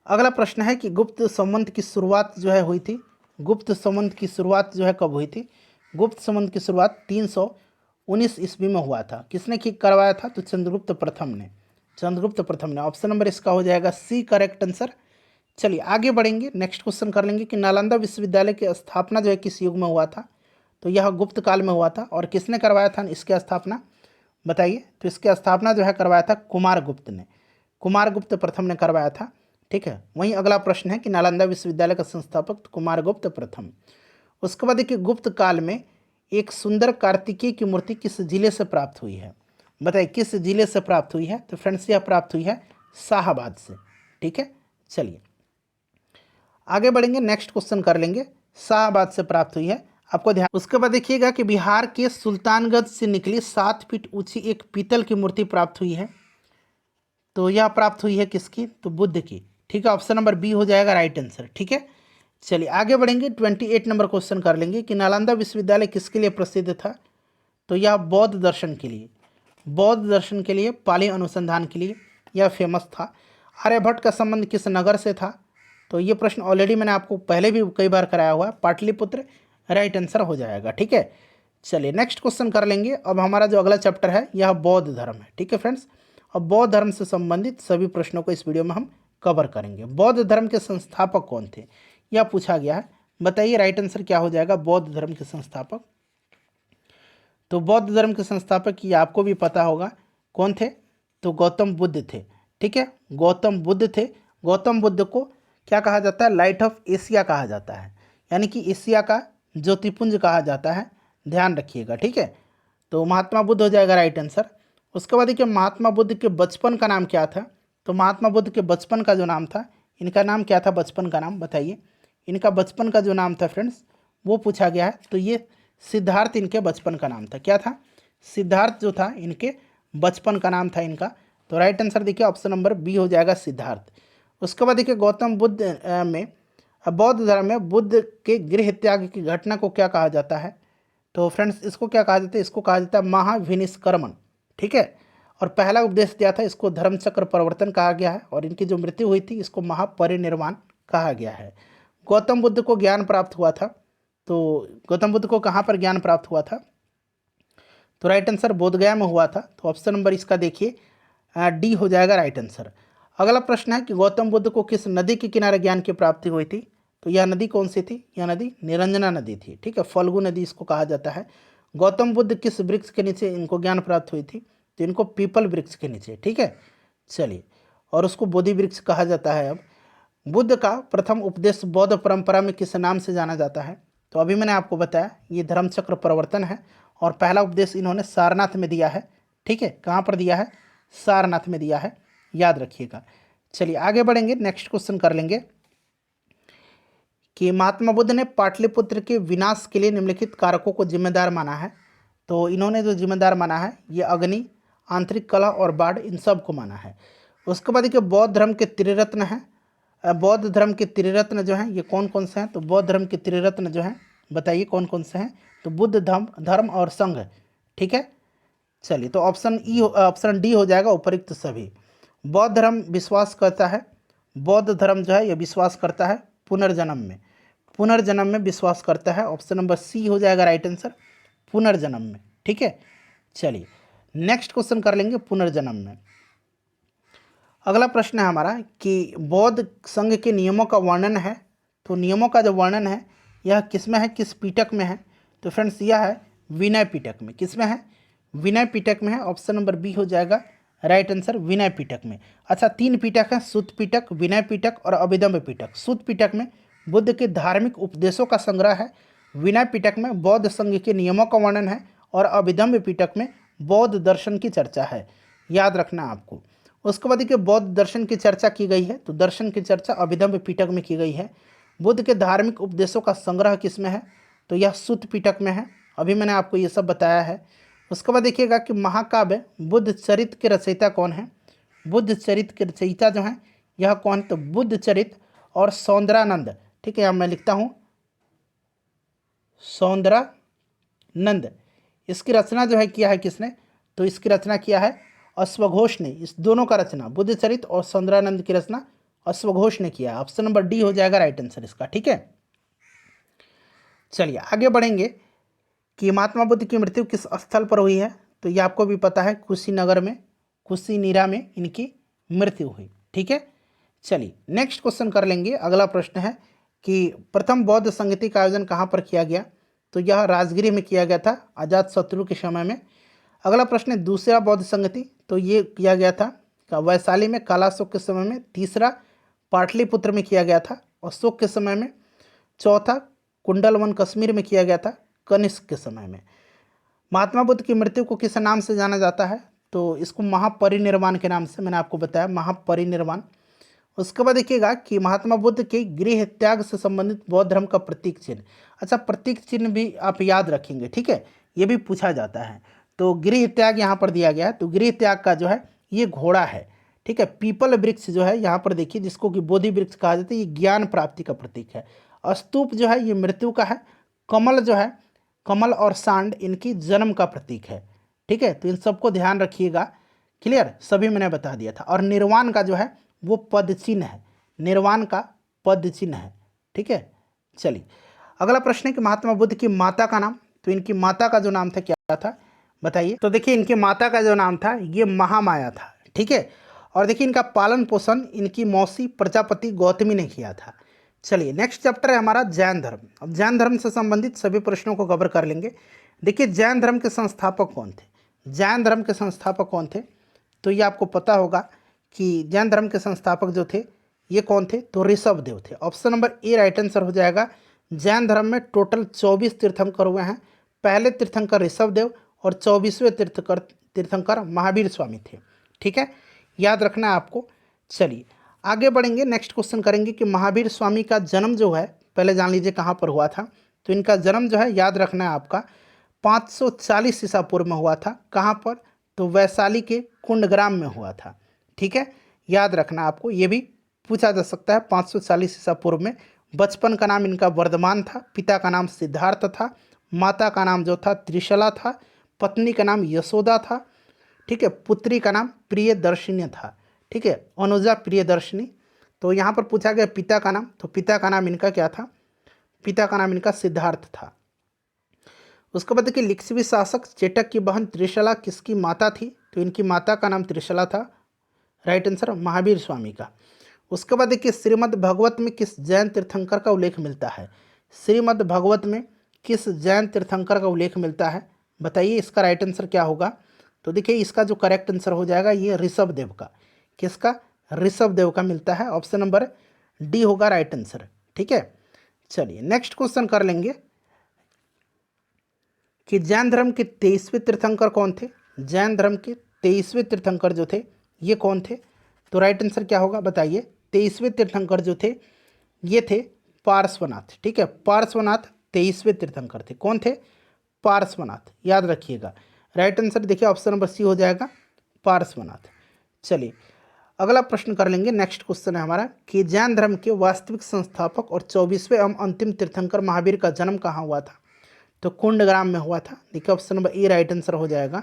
अगला प्रश्न है कि गुप्त संवंत की शुरुआत जो है हुई थी। गुप्त संवंत की शुरुआत जो है कब हुई थी? गुप्त संवंत की शुरुआत 319 ईस्वी में हुआ था। किसने करवाया था? तो चंद्रगुप्त प्रथम ने। चंद्रगुप्त प्रथम ने। ऑप्शन नंबर इसका हो जाएगा सी करेक्ट आंसर। चलिए आगे बढ़ेंगे, नेक्स्ट क्वेश्चन कर लेंगे कि नालंदा विश्वविद्यालय की स्थापना जो है किस युग में हुआ था? तो यह गुप्त काल में हुआ था। और किसने करवाया था इसकी स्थापना, बताइए। तो इसकी स्थापना जो है करवाया था कुमारगुप्त ने। कुमारगुप्त प्रथम ने करवाया था, ठीक है। वहीं अगला प्रश्न है कि नालंदा विश्वविद्यालय का संस्थापक कुमारगुप्त प्रथम। उसके बाद देखिए गुप्त काल में एक सुंदर कार्तिकेय की मूर्ति किस जिले से प्राप्त हुई है? बताइए किस जिले से प्राप्त हुई है? तो फ्रेंड्स यह प्राप्त हुई है शाहाबाद से, ठीक है। चलिए आगे बढ़ेंगे, नेक्स्ट क्वेश्चन कर लेंगे। शाहाबाद से प्राप्त हुई है। आपको ध्यान। उसके बाद देखिएगा कि बिहार के सुल्तानगंज से निकली 7 फीट ऊंची एक पीतल की मूर्ति प्राप्त हुई है। तो यह प्राप्त हुई है किसकी? तो बुद्ध की। ठीक है, ऑप्शन नंबर बी हो जाएगा राइट आंसर। ठीक है, चलिए आगे बढ़ेंगे। 28 नंबर क्वेश्चन कर लेंगे कि नालंदा विश्वविद्यालय किसके लिए प्रसिद्ध था? तो यह बौद्ध दर्शन के लिए, बौद्ध दर्शन के लिए, पाली अनुसंधान के लिए यह फेमस था। आर्यभट्ट का संबंध किस नगर से था? तो ये प्रश्न ऑलरेडी मैंने आपको पहले भी कई बार कराया हुआ है, पाटलिपुत्र राइट आंसर हो जाएगा। ठीक है, चलिए नेक्स्ट क्वेश्चन कर लेंगे। अब हमारा जो अगला चैप्टर है यह बौद्ध धर्म है। ठीक है फ्रेंड्स, अब बौद्ध धर्म से संबंधित सभी प्रश्नों को इस वीडियो में हम कवर करेंगे। बौद्ध धर्म के संस्थापक कौन थे, यह पूछा गया है। बताइए राइट आंसर क्या हो जाएगा बौद्ध धर्म के संस्थापक? तो बौद्ध धर्म के संस्थापक ये आपको भी पता होगा कौन थे? तो गौतम बुद्ध थे। ठीक है, गौतम बुद्ध थे। गौतम बुद्ध को क्या कहा जाता है? लाइट ऑफ एशिया कहा जाता है, यानी कि एशिया का ज्योतिपुंज कहा जाता है। ध्यान रखिएगा। ठीक है, तो महात्मा बुद्ध हो जाएगा राइट आंसर। उसके बाद देखिए महात्मा बुद्ध के बचपन का नाम क्या था? तो महात्मा बुद्ध के बचपन का जो नाम था, इनका नाम क्या था? बचपन का नाम बताइए। इनका बचपन का जो नाम था फ्रेंड्स वो पूछा गया है। तो ये सिद्धार्थ इनके बचपन का नाम था। क्या था? सिद्धार्थ जो था इनके बचपन का नाम था इनका। तो राइट आंसर देखिए ऑप्शन नंबर बी हो जाएगा सिद्धार्थ। उसके बाद देखिए गौतम बुद्ध में, बौद्ध धर्म में बुद्ध के गृह त्याग की घटना को क्या कहा जाता है? तो फ्रेंड्स इसको क्या कहा जाता है? इसको कहा जाता है महाविनिष्क्रमण। ठीक है, और पहला उपदेश दिया था इसको धर्मचक्र परिवर्तन कहा गया है, और इनकी जो मृत्यु हुई थी इसको महापरिनिर्वाण कहा गया है। गौतम बुद्ध को ज्ञान प्राप्त हुआ था, तो गौतम बुद्ध को कहाँ पर ज्ञान प्राप्त हुआ था? तो राइट आंसर बोधगया में हुआ था। तो ऑप्शन नंबर इसका देखिए डी हो जाएगा राइट आंसर। अगला प्रश्न है कि गौतम बुद्ध को किस नदी के किनारे ज्ञान की प्राप्ति हुई थी? तो यह नदी कौन सी थी? यह नदी निरंजना नदी थी। ठीक है, फल्गु नदी इसको कहा जाता है। गौतम बुद्ध किस वृक्ष के नीचे इनको ज्ञान प्राप्त हुई थी? तो इनको पीपल वृक्ष के नीचे। ठीक है, चलिए, और उसको बोधि वृक्ष कहा जाता है। अब बुद्ध का प्रथम उपदेश बौद्ध परंपरा में किस नाम से जाना जाता है? तो अभी मैंने आपको बताया ये धर्मचक्र परिवर्तन है, और पहला उपदेश इन्होंने सारनाथ में दिया है। ठीक है, कहाँ पर दिया है? सारनाथ में दिया है, याद रखिएगा। चलिए आगे बढ़ेंगे, नेक्स्ट क्वेश्चन कर लेंगे कि महात्मा बुद्ध ने पाटलिपुत्र के विनाश के लिए निम्नलिखित कारकों को जिम्मेदार माना है। तो इन्होंने जो जिम्मेदार माना है ये अग्नि, आंतरिक कलह और बाढ़, इन सब को माना है। उसके बाद देखिए बौद्ध धर्म के त्रिरत्न हैं। बौद्ध धर्म के त्रिरत्न जो हैं ये कौन कौन से हैं? तो बौद्ध धर्म के त्रिरत्न जो हैं बताइए कौन कौन से हैं? तो बुद्ध, धर्म और संघ। ठीक है, चलिए, तो ऑप्शन डी हो जाएगा उपयुक्त सभी। बौद्ध धर्म विश्वास करता है, बौद्ध धर्म जो है ये विश्वास करता है पुनर्जन्म में, पुनर्जन्म में विश्वास करता है। ऑप्शन नंबर सी हो जाएगा राइट आंसर, पुनर्जन्म में। ठीक है, चलिए नेक्स्ट क्वेश्चन कर लेंगे पुनर्जन्म में। अगला प्रश्न है हमारा कि बौद्ध संघ के नियमों का वर्णन है। तो नियमों का जो वर्णन है यह किस में है, किस पीटक में है? तो फ्रेंड्स यह है विनय पीटक में। किस में है? विनय पीटक में है। ऑप्शन नंबर बी हो जाएगा राइट आंसर, विनय पीटक में। अच्छा, 3 पीटक हैं, सुत्त पीटक, विनय पीटक और अभिधम्म पीटक। सुत्त पीटक में बुद्ध के धार्मिक उपदेशों का संग्रह है, विनय पीटक में बौद्ध संघ के नियमों का वर्णन है, और अभिधम्म पीटक में बौद्ध दर्शन की चर्चा है। याद रखना आपको। उसके बाद देखिए बौद्ध दर्शन की चर्चा की गई है, तो दर्शन की चर्चा अभिधम्म पीटक में की गई है। बुद्ध के धार्मिक उपदेशों का संग्रह किस में है? तो यह सुत्त पीटक में है। अभी मैंने आपको ये सब बताया है। उसके बाद देखिएगा कि महाकाव्य बुद्ध चरित के रचयिता कौन है? बुद्ध चरित के रचयिता जो हैं यह कौन? तो बुद्ध चरित और सौंदरानंद। ठीक है, यहाँ मैं लिखता हूँ सौंदरानंद। इसकी रचना जो है किया है किसने? तो इसकी रचना किया है अश्वघोष ने। इस दोनों का रचना, बुद्ध चरित और सौंदरानंद की रचना अश्वघोष ने किया है। ऑप्शन नंबर डी हो जाएगा राइट आंसर इसका। ठीक है, चलिए आगे बढ़ेंगे कि महात्मा बुद्ध की मृत्यु किस स्थल पर हुई है? तो ये आपको भी पता है, कुशीनगर में, कुशीनीरा में इनकी मृत्यु हुई। ठीक है, चलिए नेक्स्ट क्वेश्चन कर लेंगे। अगला प्रश्न है कि प्रथम बौद्ध संगति का आयोजन कहाँ पर किया गया? तो यह राजगीर में किया गया था, अजातशत्रु के समय में। अगला प्रश्न है दूसरा बौद्ध संगति, तो ये किया गया था वैशाली में कालाशोक के समय में। तीसरा पाटलिपुत्र में किया गया था अशोक के समय में। चौथा कुंडलवन कश्मीर में किया गया था कनिष्क के समय में। महात्मा बुद्ध की मृत्यु को किस नाम से जाना जाता है? तो इसको महापरिनिर्वाण के नाम से, मैंने आपको बताया महापरिनिर्वाण। उसके बाद देखिएगा कि महात्मा बुद्ध के गृह त्याग से संबंधित बौद्ध धर्म का प्रतीक चिन्ह। अच्छा, प्रतीक चिन्ह भी आप याद रखेंगे, ठीक है, ये भी पूछा जाता है। तो गृह त्याग यहाँ पर दिया गया है, तो गृह त्याग का जो है ये घोड़ा है, ठीक है। पीपल वृक्ष जो है यहाँ पर देखिए, जिसको कि बोधि वृक्ष कहा जाता है, ये ज्ञान प्राप्ति का प्रतीक है। स्तूप जो है ये मृत्यु का है। कमल जो है, कमल और सांड इनकी जन्म का प्रतीक है, ठीक है। तो इन सबको ध्यान रखिएगा, क्लियर, सभी मैंने बता दिया था। और निर्वाण का जो है वो पद चिन्ह है, निर्वाण का पद चिन्ह है, ठीक है। चलिए अगला प्रश्न है कि महात्मा बुद्ध की माता का नाम। तो इनकी माता का जो नाम था क्या था बताइए। तो देखिए इनकी माता का जो नाम था ये महामाया था, ठीक है। और देखिए इनका पालन पोषण इनकी मौसी प्रजापति गौतमी ने किया था। चलिए नेक्स्ट चैप्टर है हमारा जैन धर्म। अब जैन धर्म से संबंधित सभी प्रश्नों को कवर कर लेंगे। देखिए जैन धर्म के संस्थापक कौन थे, जैन धर्म के संस्थापक कौन थे, तो ये आपको पता होगा कि जैन धर्म के संस्थापक जो थे ये कौन थे, तो ऋषभ देव थे। Option number A right answer हो जाएगा। जैन धर्म में टोटल 24 तीर्थंकर हुए हैं। पहले तीर्थंकर ऋषभ देव और 24वें तीर्थंकर महावीर स्वामी थे, ठीक है, याद रखना है आपको। चलिए आगे बढ़ेंगे, नेक्स्ट क्वेश्चन करेंगे कि महावीर स्वामी का जन्म जो है पहले जान लीजिए कहाँ पर हुआ था। तो इनका जन्म जो है याद रखना है आपका 540 ईसा पूर्व में हुआ था। कहाँ पर, तो वैशाली के कुंडग्राम में हुआ था, ठीक है, याद रखना आपको, ये भी पूछा जा सकता है। 540 ईसा पूर्व में। बचपन का नाम इनका वर्धमान था, पिता का नाम सिद्धार्थ था, माता का नाम जो था त्रिशला था, पत्नी का नाम यशोदा था, ठीक है, पुत्री का नाम प्रियदर्शिनी था, ठीक है, अनुजा प्रियदर्शिनी। तो यहाँ पर पूछा गया पिता का नाम, तो पिता का नाम इनका क्या था, पिता का नाम इनका सिद्धार्थ था। उसके बाद देखिए लिच्छवी शासक चेटक की बहन त्रिशला किसकी माता थी, तो इनकी माता का नाम त्रिशला था, राइट आंसर महावीर स्वामी का। उसके बाद देखिए श्रीमद् भगवत में किस जैन तीर्थंकर का उल्लेख मिलता है, श्रीमद् भगवत में किस जैन तीर्थंकर का उल्लेख मिलता है, बताइए इसका राइट आंसर क्या होगा। तो देखिए इसका जो करेक्ट आंसर हो जाएगा ये ऋषभ देव का, किसका, ऋषभ देव का मिलता है। ऑप्शन नंबर डी होगा राइट आंसर, ठीक है। चलिए नेक्स्ट क्वेश्चन कर लेंगे कि जैन धर्म के 23वें तीर्थंकर कौन थे, जैन धर्म के 23वें तीर्थंकर जो थे ये कौन थे, तो राइट आंसर क्या होगा बताइए। 23वें तीर्थंकर जो थे ये थे पार्श्वनाथ, ठीक है, पार्श्वनाथ 23वें तीर्थंकर थे। कौन थे, पार्श्वनाथ, याद रखिएगा। राइट आंसर देखिए ऑप्शन नंबर सी हो जाएगा, पार्श्वनाथ। चलिए अगला प्रश्न कर लेंगे, नेक्स्ट क्वेश्चन है हमारा कि जैन धर्म के वास्तविक संस्थापक और 24वें एवं अंतिम तीर्थंकर महावीर का जन्म कहाँ हुआ था, तो कुंडग्राम में हुआ था। देखिए option number A right answer हो जाएगा।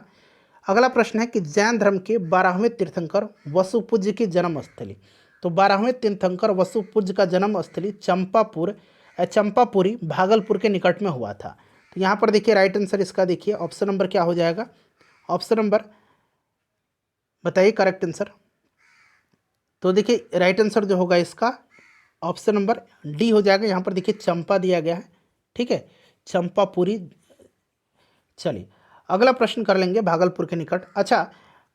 अगला प्रश्न है कि जैन धर्म के 12वें तीर्थंकर वसुपूज्य की जन्मस्थली, तो 12वें तीर्थंकर वसुपूज्य का जन्मस्थली चंपापुरी भागलपुर के निकट में हुआ था। तो यहाँ पर देखिए राइट आंसर इसका देखिए ऑप्शन नंबर क्या हो जाएगा, ऑप्शन नंबर बताइए करेक्ट आंसर। तो देखिए राइट आंसर जो होगा इसका ऑप्शन नंबर डी हो जाएगा। यहाँ पर देखिए चंपा दिया गया है, ठीक है, चंपापुरी। चलिए अगला प्रश्न कर लेंगे भागलपुर के निकट। अच्छा,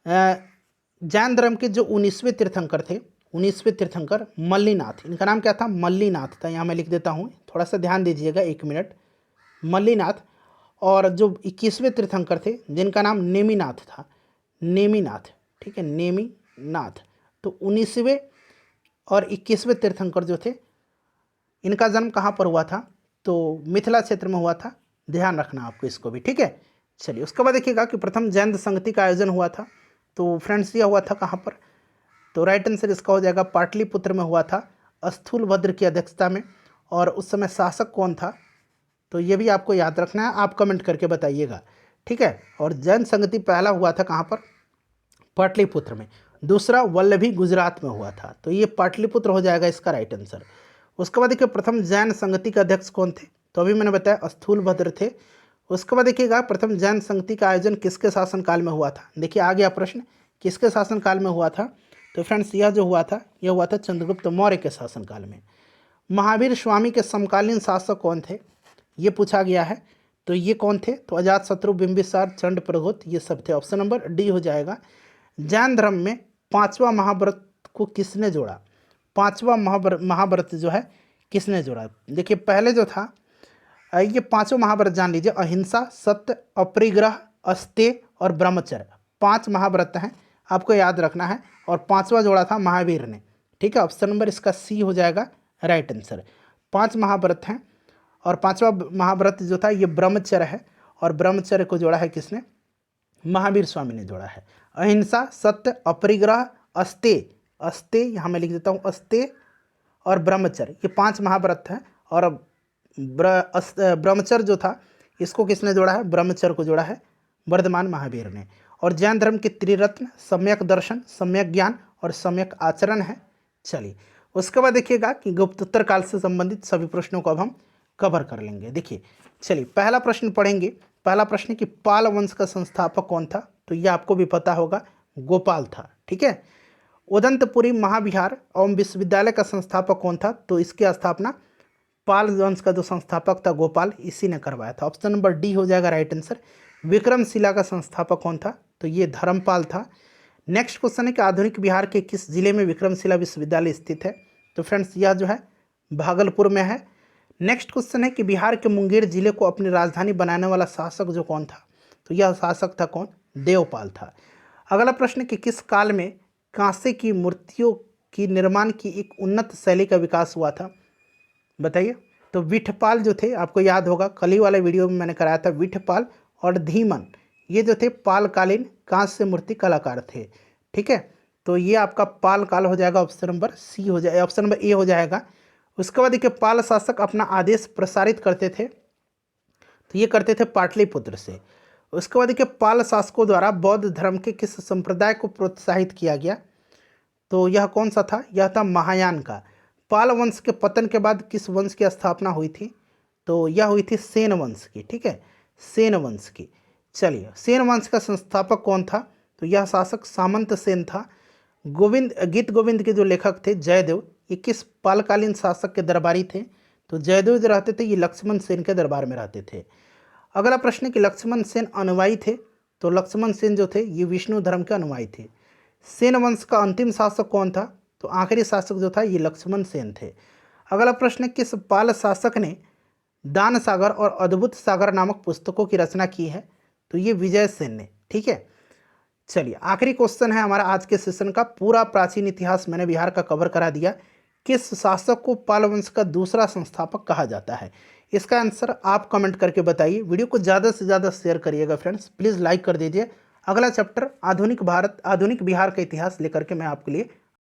जैन धर्म के जो 19वें तीर्थंकर थे, 19वें तीर्थंकर मल्लीनाथ, इनका नाम क्या था, मल्लीनाथ था। यहाँ मैं लिख देता हूँ, थोड़ा सा ध्यान दीजिएगा, एक मिनट, मल्लीनाथ। और जो 21वें तीर्थंकर थे जिनका नाम नेमिनाथ था, नेमिनाथ, ठीक है, नेमिनाथ। तो 19वें और 21वें तीर्थंकर जो थे इनका जन्म कहाँ पर हुआ था, तो मिथिला क्षेत्र में हुआ था, ध्यान रखना आपको इसको भी, ठीक है। चलिए उसके बाद देखिएगा कि प्रथम जैन संगति का आयोजन हुआ था, तो फ्रेंड्स यह हुआ था कहाँ पर, तो राइट आंसर इसका हो जाएगा पाटलिपुत्र में हुआ था, स्थूलभद्र की अध्यक्षता में। और उस समय शासक कौन था, तो ये भी आपको याद रखना है, आप कमेंट करके बताइएगा, ठीक है। और जैन संगति पहला हुआ था कहाँ पर, पाटलिपुत्र में। दूसरा वल्लभी गुजरात में हुआ था, तो ये पाटलिपुत्र हो जाएगा इसका राइट आंसर। उसके बाद देखिए प्रथम जैन संगति के अध्यक्ष कौन थे, तो अभी मैंने बताया स्थूलभद्र थे। उसके बाद देखिएगा प्रथम जैन संगति का आयोजन किसके शासनकाल में हुआ था। देखिए आ गया प्रश्न, किसके शासनकाल में हुआ था, तो फ्रेंड्स यह जो हुआ था यह हुआ था चंद्रगुप्त मौर्य के शासनकाल में। महावीर स्वामी के समकालीन शासक कौन थे, ये पूछा गया है, तो ये कौन थे, तो अजातशत्रु, बिंबिसार, चंड प्रघोत, ये सब थे। ऑप्शन नंबर डी हो जाएगा। जैन धर्म में 5वां महाव्रत को किसने जोड़ा, 5वां महाव्रत जो है किसने जोड़ा। देखिए पहले जो था ये 5वां महाव्रत जान लीजिए, अहिंसा, सत्य, अपरिग्रह, अस्तेय और ब्रह्मचर्य, 5 महाव्रत हैं, आपको याद रखना है। और 5वां जोड़ा था महावीर ने, ठीक है, ऑप्शन नंबर इसका सी हो जाएगा राइट आंसर। 5 महाव्रत हैं और 5वां महाव्रत जो था ये ब्रह्मचर्य है, और ब्रह्मचर्य को जोड़ा है किसने? महावीर स्वामी ने जोड़ा है। अहिंसा, सत्य, अपरिग्रह, अस्तेय, अस्तेय यहाँ मैं लिख देता हूँ, अस्तेय और ब्रह्मचर्य, ये 5 महाव्रत हैं। और ब्रह्मचर्य जो था इसको किसने जोड़ा है? ब्रह्मचर्य को जोड़ा है वर्धमान महावीर ने। और जैन धर्म के त्रिरत्न सम्यक दर्शन, सम्यक ज्ञान और सम्यक आचरण है। चलिए उसके बाद देखिएगा कि गुप्तोत्तर काल से संबंधित सभी प्रश्नों को अब हम कवर कर लेंगे। देखिए चलिए पहला प्रश्न पढ़ेंगे। पहला प्रश्न कि पाल वंश का संस्थापक कौन था? तो यह आपको भी पता होगा, गोपाल था। ठीक है। उदंतपुरी महाविहार एवं विश्वविद्यालय का संस्थापक कौन था? तो इसकी स्थापना पाल वंश का जो संस्थापक था गोपाल, इसी ने करवाया था। ऑप्शन नंबर डी हो जाएगा राइट आंसर। विक्रमशिला का संस्थापक कौन था? तो ये धर्मपाल था। नेक्स्ट क्वेश्चन है कि आधुनिक बिहार के किस जिले में विक्रमशिला विश्वविद्यालय स्थित है? तो फ्रेंड्स यह जो है भागलपुर में है। नेक्स्ट क्वेश्चन है कि बिहार के मुंगेर जिले को अपनी राजधानी बनाने वाला शासक जो कौन था? तो यह शासक था कौन? देवपाल था। अगला प्रश्न कि किस काल में कांसे की मूर्तियों की निर्माण की एक उन्नत शैली का विकास हुआ था? बताइए। तो विठपाल जो थे, आपको याद होगा कल ही वाले वीडियो में मैंने कराया था, विठपाल और धीमन ये जो थे पालकालीन कांस्य मूर्ति कलाकार थे। ठीक है, तो ये आपका पाल काल हो जाएगा, ऑप्शन नंबर सी हो जाएगा, ऑप्शन नंबर ए हो जाएगा। उसके बाद देखिए पाल शासक अपना आदेश प्रसारित करते थे, तो ये करते थे पाटलिपुत्र से। उसके बाद देखिए पाल शासकों द्वारा बौद्ध धर्म के किस संप्रदाय को प्रोत्साहित किया गया? तो यह कौन सा था? यह था महायान का। पाल वंश के पतन के बाद किस वंश की स्थापना हुई थी? तो यह हुई थी सेन वंश की। ठीक है, सेन वंश की। चलिए सेन वंश का संस्थापक कौन था? तो यह शासक सामंत सेन था। गीत गोविंद के जो लेखक थे जयदेव, ये किस पालकालीन शासक के दरबारी थे? तो जयदेव जो रहते थे ये लक्ष्मण सेन के दरबार में रहते थे। अगला प्रश्न है कि लक्ष्मण सेन अनुयायी थे? तो लक्ष्मण सेन जो थे ये विष्णु धर्म के अनुयायी थे। सेन वंश का अंतिम शासक कौन था? तो आखिरी शासक जो था ये लक्ष्मण सेन थे। अगला प्रश्न है किस पाल शासक ने दान सागर और अद्भुत सागर नामक पुस्तकों की रचना की है? तो ये विजय सेन ने। ठीक है, चलिए आखिरी क्वेश्चन है हमारा आज के सेशन का। पूरा प्राचीन इतिहास मैंने बिहार का कवर करा दिया। किस शासक को पाल वंश का दूसरा संस्थापक कहा जाता है? इसका आंसर आप कमेंट करके बताइए। वीडियो को ज़्यादा से ज़्यादा शेयर करिएगा फ्रेंड्स, प्लीज़ लाइक कर दीजिए। अगला चैप्टर आधुनिक बिहार का इतिहास लेकर के मैं आपके लिए